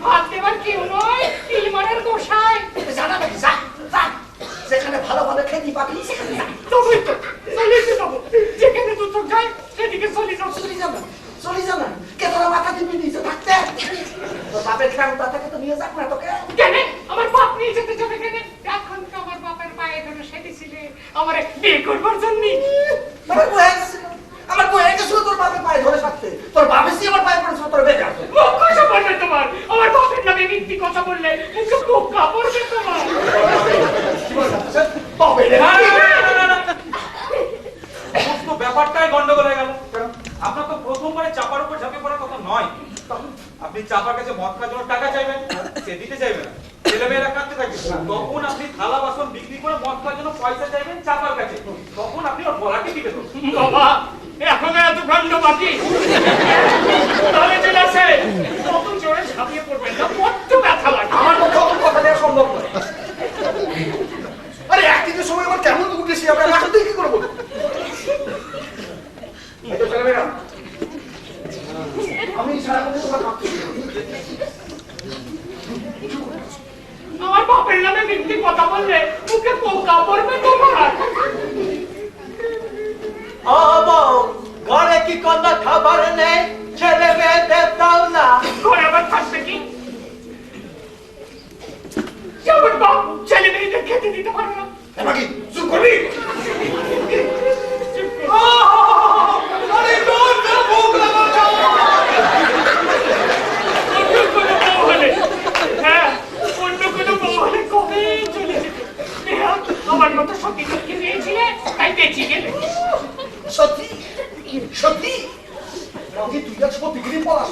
হাত দেবার কেউ নয়, ইলমানের গোসাই। জানা নাকি যা যা, যেখানে ভালো ভালো খেতে পাবি সেখানে যা। তবেই তো, চলেই তো যাবো। যেখানে দু চোখ যায়, সেদিকে চলে যাবো। চলে যাবে চলে যাবে, কে তোরা মাথা টিপে দিয়েছে থাকতে? তোর বাপের খেয়ালটা থেকে তো নিয়ে যাক না তোকে। কেন আমার বাপ নিয়ে যেতে যাবে কেন? এখন তো আমার বাপের পায়ে ধরে সেদিছিলে আমার বিয়ে করবার জন্য। আমার বউ হয়ে গেছিল, আমার বউ হয়ে গেছিল তোর বাপের পায়ে ধরে থাকতে। তোর বাপ এসে আমার পায়ে পড়েছিল তোর বেকার। মুখ কথা বলবে তোমার, আমার বাপের নামে মিথ্যি কথা বললে মুখে পোকা পড়বে তোমার। কি বলে যাচ্ছে? বাপের সমস্ত ব্যাপারটাই গন্ডগোল হয়ে গেল। আপনার তো প্রথমবারে চাপার উপর ঝাঁপে পড়ার কথা নয়। আপনি চাপার কাছে মদ খাওয়ার জন্য টাকা চাইবেন, সে দিতে চাইবেন না। ছেলেমেয়েরা কাঁদতে থাকবে, তখন আপনি থালা বাসন বিক্রি করে মদ খাওয়ার জন্য পয়সা চাইবেন চাপার কাছে, তখন আপনি ওর গলাকে টিপে দেবেন। বাবা এখনো এত কাণ্ড বাকি, তাহলে চলে আসে কত জোরে ঝাঁপিয়ে পড়বেন না, বড্ড ব্যথা লাগে। আমার পক্ষে অত কথা দেওয়া সম্ভব নয়। আরে একদিনের সময় আমার কেমন উঠেছি, আমরা রাখার দিয়ে কি করবো? এই তো ছেলেমেয়েরা, আমি সারাক্ষণ তোমার কাঁদতে আমার বাপের নামে মিথ্যি কথা বললে মুখে পোকা পড়বে তোমার। ঘরে কি কোনো খাবার নেই? ছেলে মেয়েদের দাও না। ঘরে আবার থাকবে কি? যেমন বাপ ছেলে মেয়েদের খেতে দিতে পারে না। এবার কি চুপ করবি? আরে তোর না ভোগ লাগাও। অন্য কোনো বউ হলে, হ্যাঁ অন্য কোনো বউ হলে কবে চলে যেত। আমার মতো সত্যি সত্যি দিয়েছিলে তাই বেঁচে গেলে। সত্যি সত্যি রঙে তুই যা সত্যি গিরি পড়াস,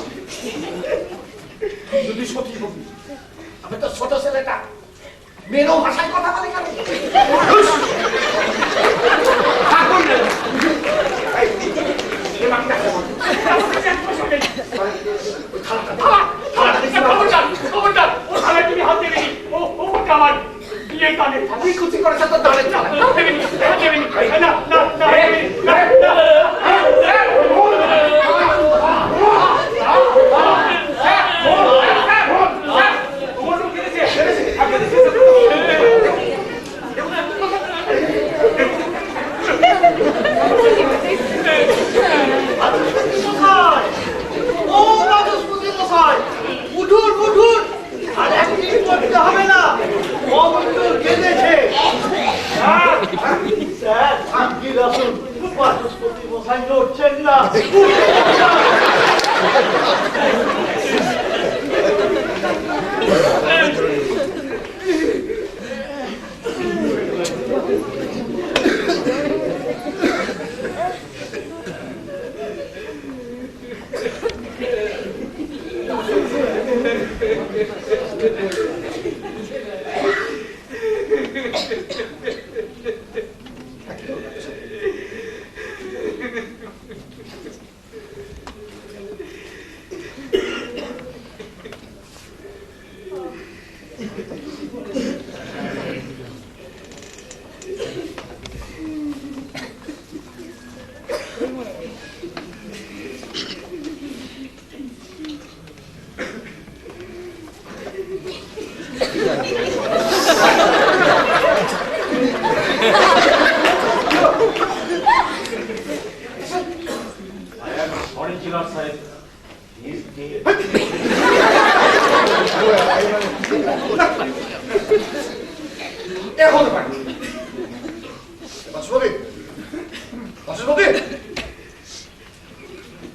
যদি সত্যি হবি আমি তো ছোট ছেলেটা মেয়েরও ভাষায় কথা বলে কেন? ঠাকুর নেই। এই, এ মাটিটা কেমন? ওই থালাটা দেখি না? খবরদার ও থালায় তুমি হাত দেবে নি। ও আমার বিয়ে কানে তুই কুচি করেছে তোর দাঁড়ে থালা। দেবে নি, দেবে নি। না না না দেবে নি। না উঠুন উঠুন, আর একদিন করতে হবে না। অমৃত্যুর কেঁদেছে। স্যার শান্তির আসুন, বাচস্পতি মশাই নড়ছেন না। এখন পারি বাসুপতি, বাসুপতি,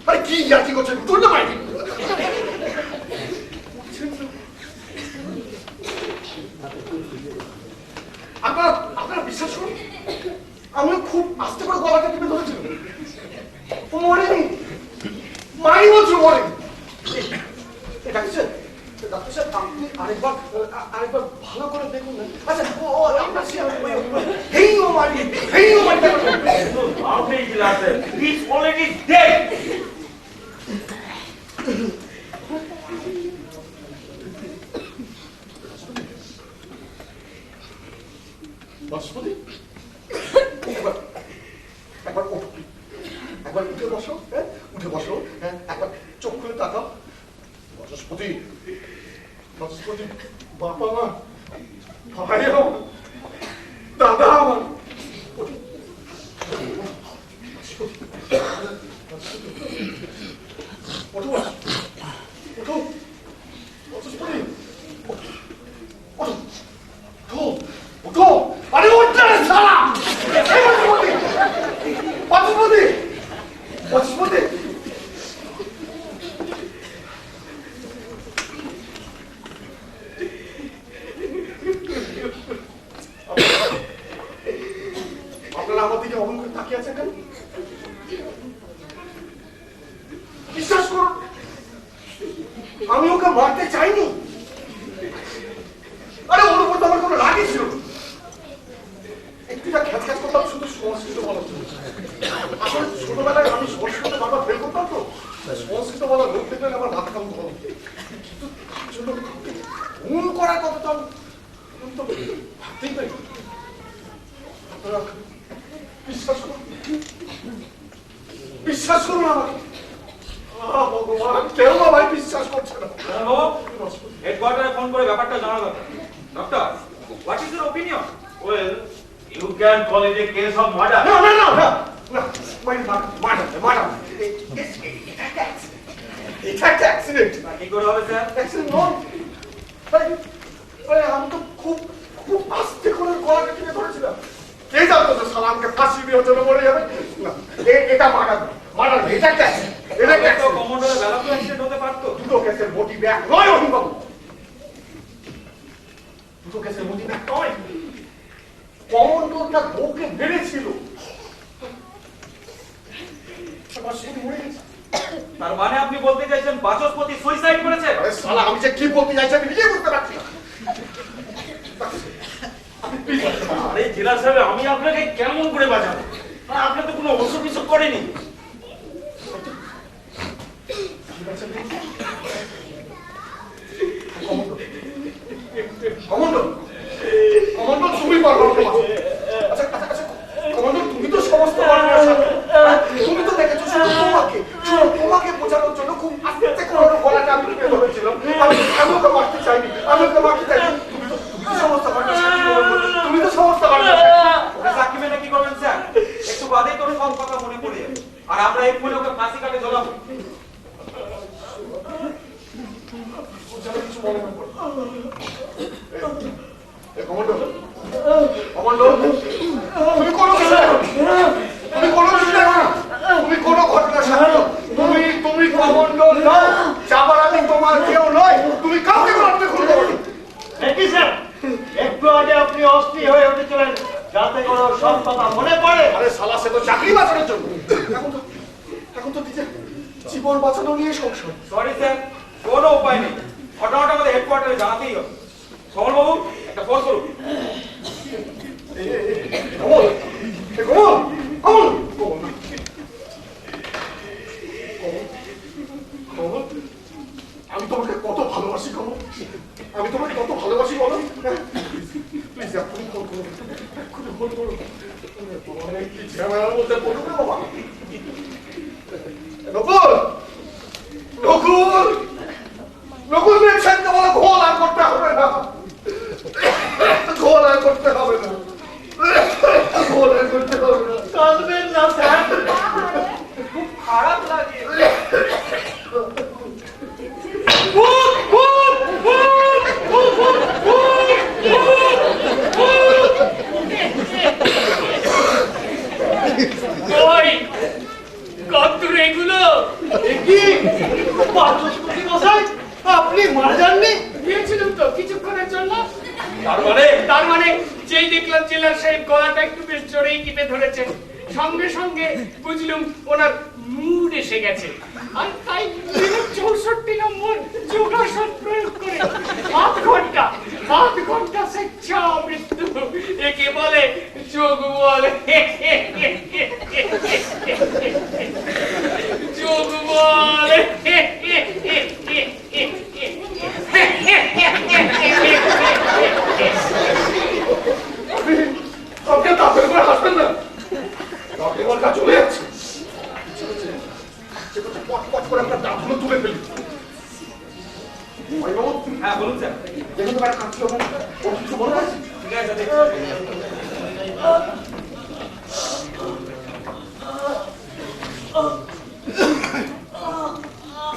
আরে কি ইয়ার্কি করছেন? তোর না মাইনি আপনারা বিশ্বাস করুন, আমি খুব আস্তে করে গলাটা টিপে ধরেছিলাম। ও মরেনি, মাই বলছো মরেনি। ডাক্তার সাহেব আপনি আরেকবার ভালো করে দেখুন না। আচ্ছা ও আপনার হেই ও মারি, হেই ও মারি। He's already dead. বাসুপতি একবার উঠে বসো, হ্যাঁ উঠে বসো, হ্যাঁ একবার চোখ খুলে তাকাও। বাচস্পতি, বাচস্পতি, বাবা আমার, ভাই আমার, দাদা আমার, ওঠো, ওঠো, বাচস্পতি, ওঠো, ওঠো, ওঠো, আরে উঠতে রে শালা! এই বাচস্পতি, বাচস্পতি, বাচস্পতি, আপনারা আমার দিকে অমন করে তাকিয়ে আছেন কেন? বিশ্বাস করুন, আমি ওকে মারতে চাইনি। আরে ওর উপর তো আমার কোনো রাগই ছিল না। একটুটা খ্যাচ খ্যাচ করতাম শুধু সংস্কৃত বলার জন্য। আসলে ছোটবেলায় আমি সংস্কৃত বারবার ফেল করতাম তো, সংস্কৃত বলার লোক দেখলেন আমার মাথা কাম করো। কিন্তু তার জন্য ফোন করার কথা তো আমি তো ভাবতেই পারি। আপনারা বিশ্বাস করুন, বিশ্বাস করুন আমাকে। ভগবান, কেউ ভাই বিশ্বাস করছে না। হেডকোয়ার্টারে ফোন করে ব্যাপারটা জানা দরকার। Doctor, what is your opinion? Well, you can call it a case of murder. No, no, no, no, no. Wait, madam. It's an accident. কি করে হবে স্যার? Accident নয়। আরে আমি তো খুব আস্তে করে গলাটা টিপে ধরেছিলাম। কে জানতো যে শালা আমাকে ফাঁসি দিয়ে জন্য মরে যাবে? না, এটা মার্ডার, এটা একটা accident. এটা একটা তো accident. কমান্ডারের বেলা তো অ্যাক্সিডেন্ট হতে পারতো। দুটো কেসের মোটিভ এক নয় অভিবাবু। দুটো কেসের মোটিভ এক নয়। কমান্ডারটা বউকে মেরেছিল। আমার শুনে মরে গেছে। তার মানে আপনি বলতে চাইছেন বাচস্পতি সুইসাইড করেছে? আরে শালা, আমি যে কি বলতে চাইছি আমি নিজে বুঝতে পারছি না। আপনি প্লিজ আরে জেলা সাহেব, আমি আপনাকে কেমন করে বাঁচাবো? আপনি তো কোনো অসুখ বিসুখ করেনি। কমান্ডার তুমি পারবে না। আচ্ছা, কমান্ডার তুমি তো সমস্ত বাড়ির সাথে, তুমি তো দেখেছো শুধু তোমাকে বোঝানোর জন্য খুব আস্তে করে গলাটা আমি টিপে ধরেছিলাম। আমি ওকে মারতে চাইনি, তুমি তো সমস্ত বাড়ির সাথে, তুমি তো সমস্ত বাড়ির ওকে সাক্ষী মেনে কি করবেন স্যার? একটু বাদেই তোর সব কথা মনে পড়ে যাবে। আর আমরা এই ফোনে ওকে ফাঁসি কাটে ঝোলাবো। কিছু মনে না পড়ে। কমান্ডার, তুমি কোনো কিছু দেখো, তুমি কোনো কিছু দেখো না, তুমি কোনো ঘটনা সামনে, তুমি কমান্ডার নও, চাপারানি তোমার কেউ নয়, তুমি কাউকে মারতে খুলতে পারো। দেখি স্যার, একটু আগে আপনি অস্থির হয়ে উঠেছিলেন যাতে করে সব কথা মনে পড়ে। আরে শালা, সে তো চাকরি বাঁচানোর জন্য। এখন তো নিজের জীবন বাঁচানো নিয়ে সংশয়। সরি স্যার, কোনো উপায় নেই। ঘটনাটা আমাদের হেডকোয়ার্টারে জানাতেই হবে। সমর বাবু, একটা ফোন করুন। আমি তোমাকে কত ভালোবাসি কমল, আমি তোমাকে কত ভালোবাসি বলো। প্লিজ এক্ষুনি ফোন করো, এক্ষুনি ফোন করো। কি ঝামেলার মধ্যে পড়ো না বাবা। নকুল মেয়েছেনকে বলে ঘোল আর করতে হবে না, ঘোল আর করতে হবে না, ঘোল আর করতে হবে না। কাঁদবেন না স্যার, খুব খারাপ লাগে। ওই কদ্দুর এগুলো কি বাচস্পতি মশাই, আপনি মারা যাননি? দিয়েছিলাম তো কিছুক্ষণের জন্য। তার মানে যেই দেখলাম জেলার সাহেব গলাটা একটু বেশ জোরেই টিপে ধরেছেন, সঙ্গে সঙ্গে বুঝলাম ওনার মুড এসে গেছে। আর তাই 64 নম্বর যোগাসন প্রয়োগ করে আধ ঘন্টা স্বেচ্ছা মৃত্যু, একে বলে যোগ বলে, যোগ বলে। আপনি তাদের করে হাসবেন না, আপনার কাছে চলে যাচ্ছে। সে কথা পট পট করে আপনার দাঁতগুলো তুলে ফেলি। বাবু, হ্যাঁ বলুন স্যার। দেখুন তো একটা কাঁদছিল ওখানে, ওর কিছু মনে আছে? ঠিক আছে দেখছি।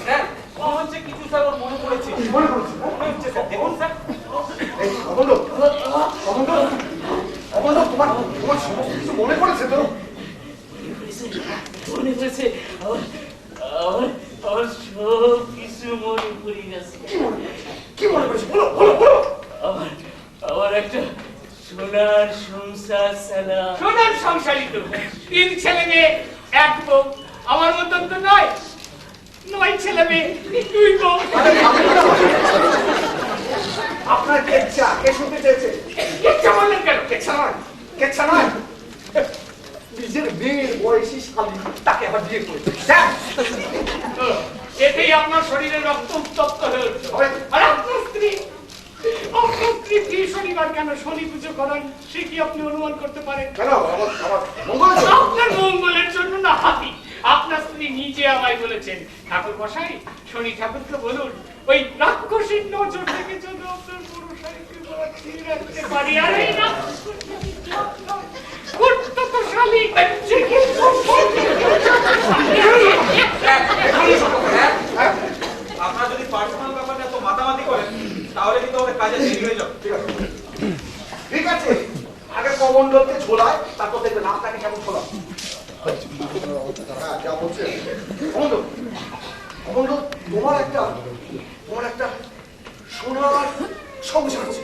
স্যার মনে হচ্ছে কিছু স্যার ওর মনে পড়েছে। মনে পড়ছে? মনে হচ্ছে স্যার, দেখুন স্যার। এই অবন্ধ, অবন্ধ, অবন্ধ, তোমার সমস্ত কিছু মনে পড়েছে তো? মনে পড়েছে আমার সব কিছু মনে পড়ে গেছে। কি মনে পড়েছে? বলো, বলো, বলো। আমার একটা সোনার সংসার ছিল। সোনার সংসারই তো 3 ছেলে মেয়ে 1 বউ। আমার মতন তো নয়, 9 ছেলে মেয়ে 2 বউ। আপনার কেচ্ছা কে শুনতে চেয়েছে? ইচ্ছা বললেন কেন? কেচ্ছা নয়, কেচ্ছা নয়, নিজের মেয়ের বয়সী শালী তাকে আবার বিয়ে করেছে। স্যার, তো এতেই আপনার শরীরে রক্ত উত্তপ্ত হয়ে উঠল। হবে। আর আপনার স্ত্রী কি শনিবার কেন শনি পুজো করেন সে কি আপনি অনুমান করতে পারেন? কেন? আমার মঙ্গল আছে। আপনার মঙ্গলের জন্য না হাতি। আপনার স্ত্রী নিজে আমায় বলেছেন, ঠাকুর মশাই শনি ঠাকুরকে বলুন ওই রাক্ষসীর নজর থেকে যেন আপনার বড় শাড়িকে বাঁচিয়ে রাখতে পারি। আর এই শালী আপনারা যদি পার্সোনাল ব্যাপারে এত মাতামাতি করেন তাহলে কিন্তু আমাদের কাজে দেরি হয়ে যাবে। ঠিক আছে, ঠিক আছে, আগে কমন্ডলকে ঝোলায়, তারপর দেখবে নামটাকে কেমন ঝোলা। হ্যাঁ, যা বলছে কমন্ডল, কমন্ডল, তোমার একটা সোনার সংসার আছে।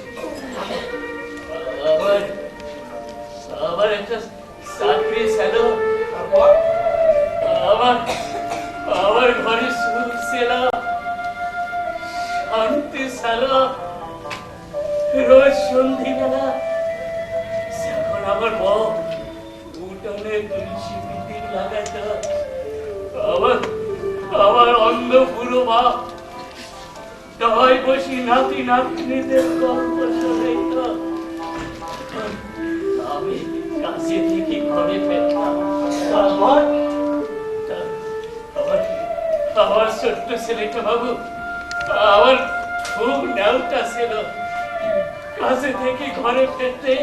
আমার একটা চাকরি ছিল। তারপর আমার ঘরে সুখ ছিল, শান্তি ছিল। রোজ সন্ধিবেলা যখন আমার বউ উঠোনে তুলসী পিটিং লাগাইত, আমার অন্ধ বুড়ো বাপ দয় বসি নাতি নাতনিদের গল্প শোনাইত। আমি কাছে থেকে ঘরে ফেলতাম। আমার ছোট্ট ছেলেটা বাবু আমার খুব নেওটা ছিল। কাছে থেকে ঘরে ফেলতে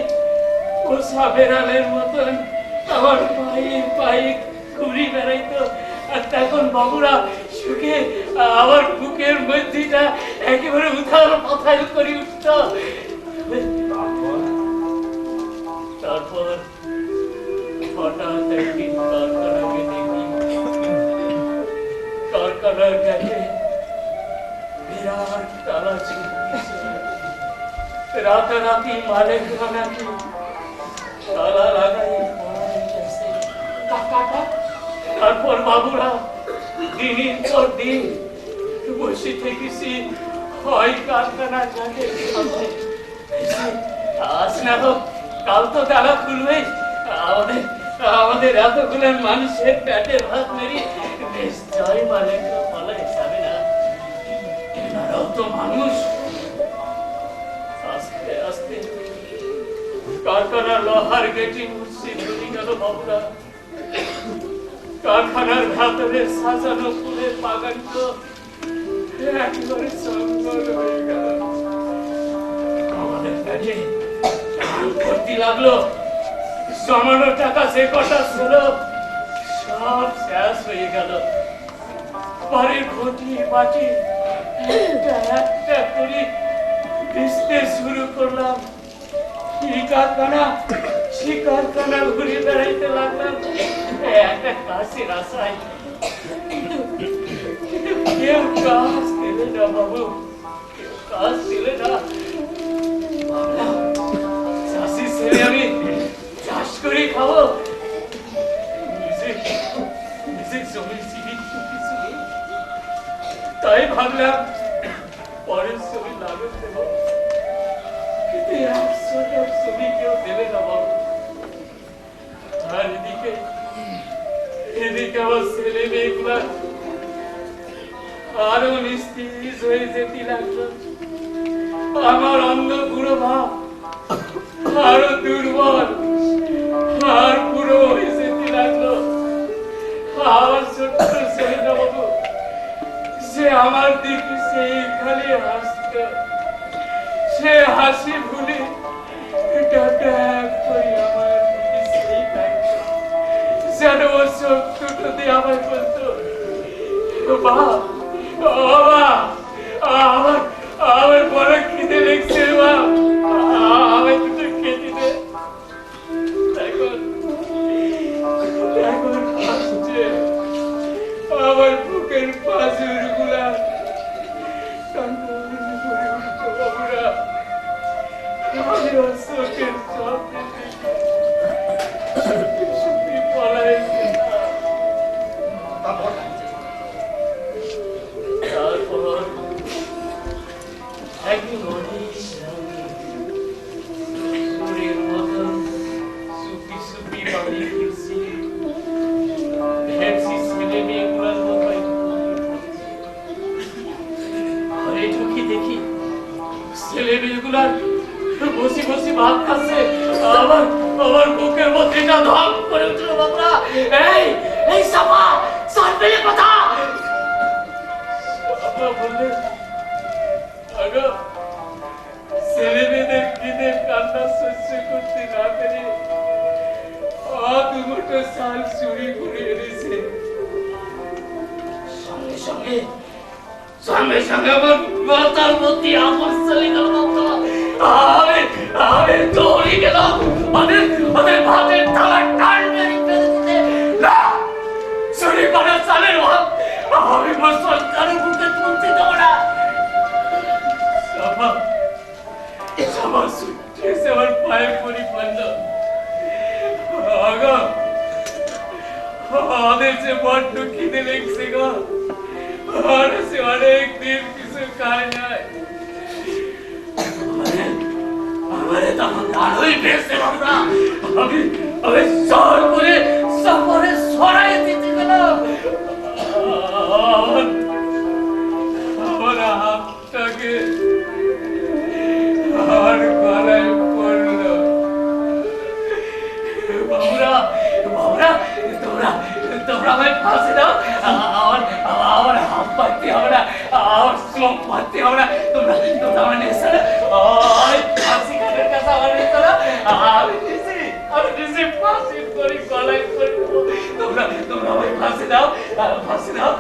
ও সাবেরালের মতন আমার পায়ে ঘুরি বেড়াইতো। আর তখন বাবুরা সুখে আমার বুকের মধ্যেটা একেবারে উথাল পাথাল করে উঠত। তারপর হঠাৎ একদিন কারখানাকে দেখি, কারখানার গেটে বিরাট তালা ছিঁড়েছে। রাতারাতি মালিকরা নাকি তালা লাগাই পড়ে গেছে। তারপর বাবুরা দিনের পর দিন বসে থেকেছি হয় কারখানা ঘাটে সামনে। আজ না হোক কাল তো তালা খুলবে। আমাদের এতগুলো মানুষের পেটের ভাত মেরি বেশ জয় মালিকরা বলা হিসাবে না, এনারাও তো মানুষ। আস্তে আস্তে কারখানার লোহার গেটি মুছে চলে গেল বাবুরা। কারখানার ভেতরে সাজানো ফুলের বাগান তো একেবারে জঙ্গল হয়ে গেল। আমাদের কাছে ভর্তি লাগলো, জমানো টাকা যে কটা ছিল সব শেষ হয়ে গেল। বাড়ির ঘটি বাটি একটা একটা করে বেচতে শুরু করলাম। এই কারখানা সে কারখানা ঘুরে বেড়াইতে লাগলাম একটা কাজের আশায়। কেউ কাজ দিলে না বাবু, কেউ কাজ দিলে না। ভাবলাম চাষি ছেলে আমি চাষ করে খাবো, নিজে জমি জীবিত কিছু নেই। তাই ভাবলাম পরের জমি লাগত দেব, কিন্তু 100 জমি কেউ দেবে না বাবু। আর এদিকে আমার ছেলে মেয়েগুলা আরো নিস্তেজ হয়ে যেতে লাগলো। আমার অন্ধ বুড়ো ভাব আরো দুর্বল আর বুড়ো হয়ে যেতে লাগলো। আমার ছোট্ট ছেলেটা বাবু, সে আমার দিকে সেই খালি হাসত, সে হাসি ভুলে টাটা করে আমার দিকে সেই থাকতো, যেন ও চোখ দুটো দিয়ে আমায় বলতো, বাবা, আমার আমার বড় খিদে লেগছে, মা, আমায় দুটো খেতে দে। এখন এখন আসছে আমার বুকের পাঁজর গুলা কান্নায় ভরে উঠতো বাবুরা। আমি ওর চোখের সামনে থেকে শুকিয়ে শুকিয়ে পলাই গেলাম। তারপর তারপর এক নদীর সঙ্গে সুরের মতো সুপি সুপি বাড়ি ফিরছি, ভেবছি ছেলে মেয়েগুলোর মতো ঘরে ঢুকি দেখি ছেলে মেয়েগুলার বসে বসে ভাত খাচ্ছে। আমার আমার বুকের মধ্যে এটা ধপ করে উঠল বাবা। এই এই সাপা সাত পেলে কথা সাপা বললে, আগো ছেলে মেয়েদের খিদে কান্না সহ্য করতে না পেরে দুটো সাল চুরি করে এনেছে। সঙ্গে সঙ্গে সঙ্গে সঙ্গে আমার মাথার মধ্যে আগুন চলে গেল বাবা। আমি দৌড়ে গেলাম ওদের ভাতের থালা টান মেরে ফেলে দিতে। না, চুরি করা চালের ভাত আমি আমার সন্তানের মুখে তুলতে দেবো না। আমার ছুটে এসে আমার পায়ে পড়ি পড়ল। আগা আমাদের যে বড্ড খিদে লেগছে গো, আর সে অনেক দিন কিছু খায় নাই। আমারে তখন ভালোই পেয়েছে বাবা। আমি জোর করে সফরে সরাই দিতে গেলাম। আমার হাতটাকে আর গলায় পড়ল। বাবুরা বাবুরা তোমরা তোমরা আমায় ফাঁসি দাও। আমার হাত পাততে হবে না, আমার চোখ পাততে হবে না। তোমরা তোমরা আমার নেশা ফাঁসি কাটার কাছে আমার নেশা না। আমি নিজে ফাঁসি করি গলায় পড়ব। তোমরা তোমরা আমায় ফাঁসি দাও, ফাঁসি দাও।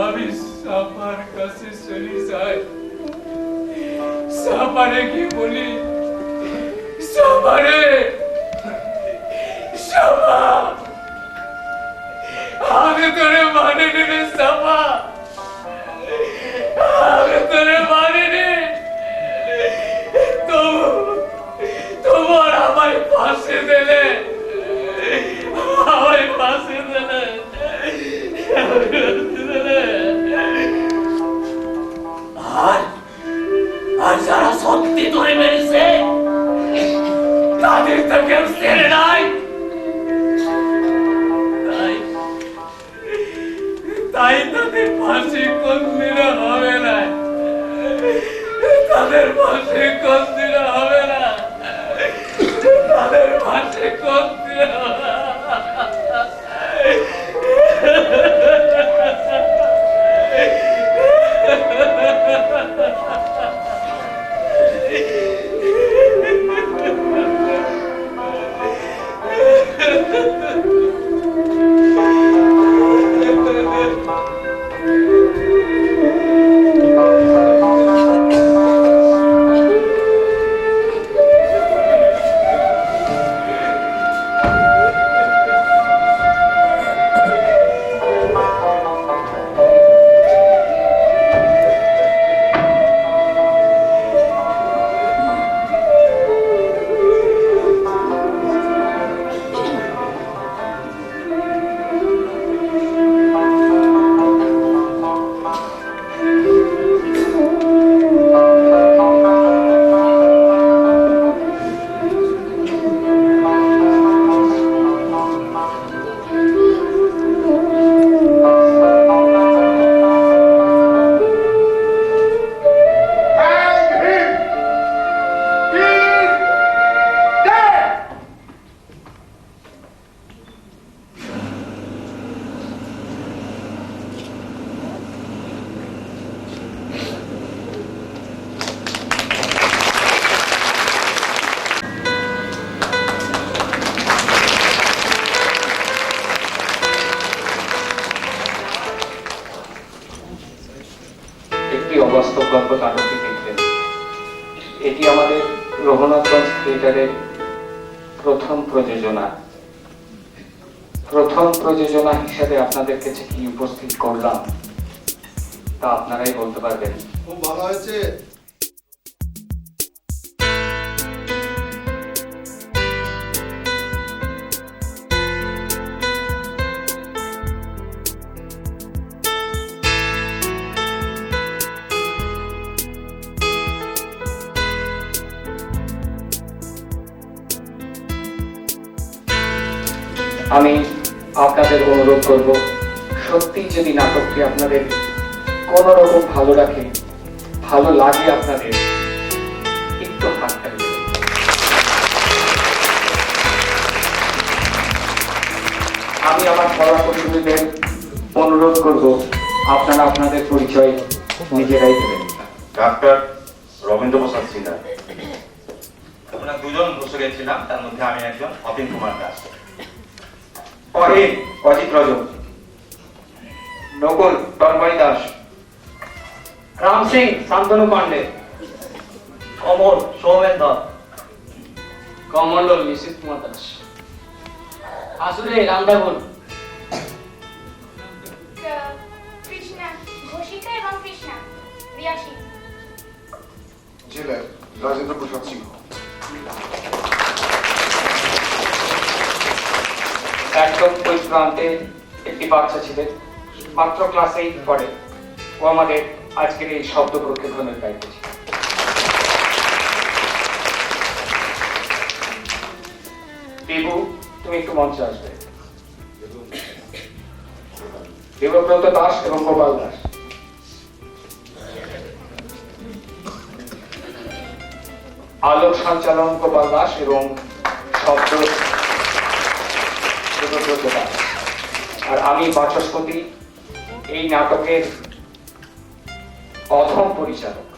আমি সাপার কাছে চলে যাই। সাপারে কি বলি, সাপারে সাপা আমি তোরে মানে নেবে, সাপা আমি তোরে মানে নে। তোমার আমায় ফাঁসি দিলে, আমায় ফাঁসি দিলে। আর যারা সত্যি ধরে মেরেছে তাদের তো কেউ ছেড়ে নাই। তাই তাদের ফাঁসি কোনদিনও হবে না, তাদের ফাঁসি কোনদিনও হবে না, তাদের ফাঁসি কোনদিনও হবে না। থিয়েটারের প্রথম প্রযোজনা হিসেবে আপনাদের কাছে কি উপস্থিত করলাম তা আপনারাই বলতে পারবেন। খুব ভালো হয়েছে। আমি আপনাদের অনুরোধ করব, সত্যি যদি নাটকটি আপনাদের কোন রকম ভালো লাগে আপনাদের, একটু হাত তালিয়ে আমি আমার সহকর্মীদের অনুরোধ করব, আপনারা আপনাদের পরিচয় নিজেরাই দেবেন। ডাক্তার রবীন্দ্র প্রসাদ সিনহা। আমরা দুজন বসে গেছিলাম, তার মধ্যে আমি একজন অতীন কুমার দাস। অজিত রজক, নকুল তন্ময় দাস, রাম সিং শান্তনু পান্ডে, অমর সৌমেন দাস, কমণ্ডল নিশিত কুমার দাস, আসুরে রামদাগুন, কৃষ্ণা ঘোষিকা এবং কৃষ্ণা রিয়াসী, জেলার রাজেন্দ্র প্রসাদ সিংহ। একদম ওই প্রান্তে একটি বাচ্চা ছিলেন, মাত্র ক্লাস 8 পড়ে। ও আমাদের আজকের এই শব্দ প্রক্ষেপণের দায়িত্ব ছিল। দেবু, তুমি একটু মঞ্চে আসবে। দেবব্রত দাস এবং গোপাল দাস। আলোক সঞ্চালন গোপাল দাস এবং শব্দ দেবব্রত দাস। আর আমি বাচস্পতি, এই নাটকের প্রথম পরিচালক।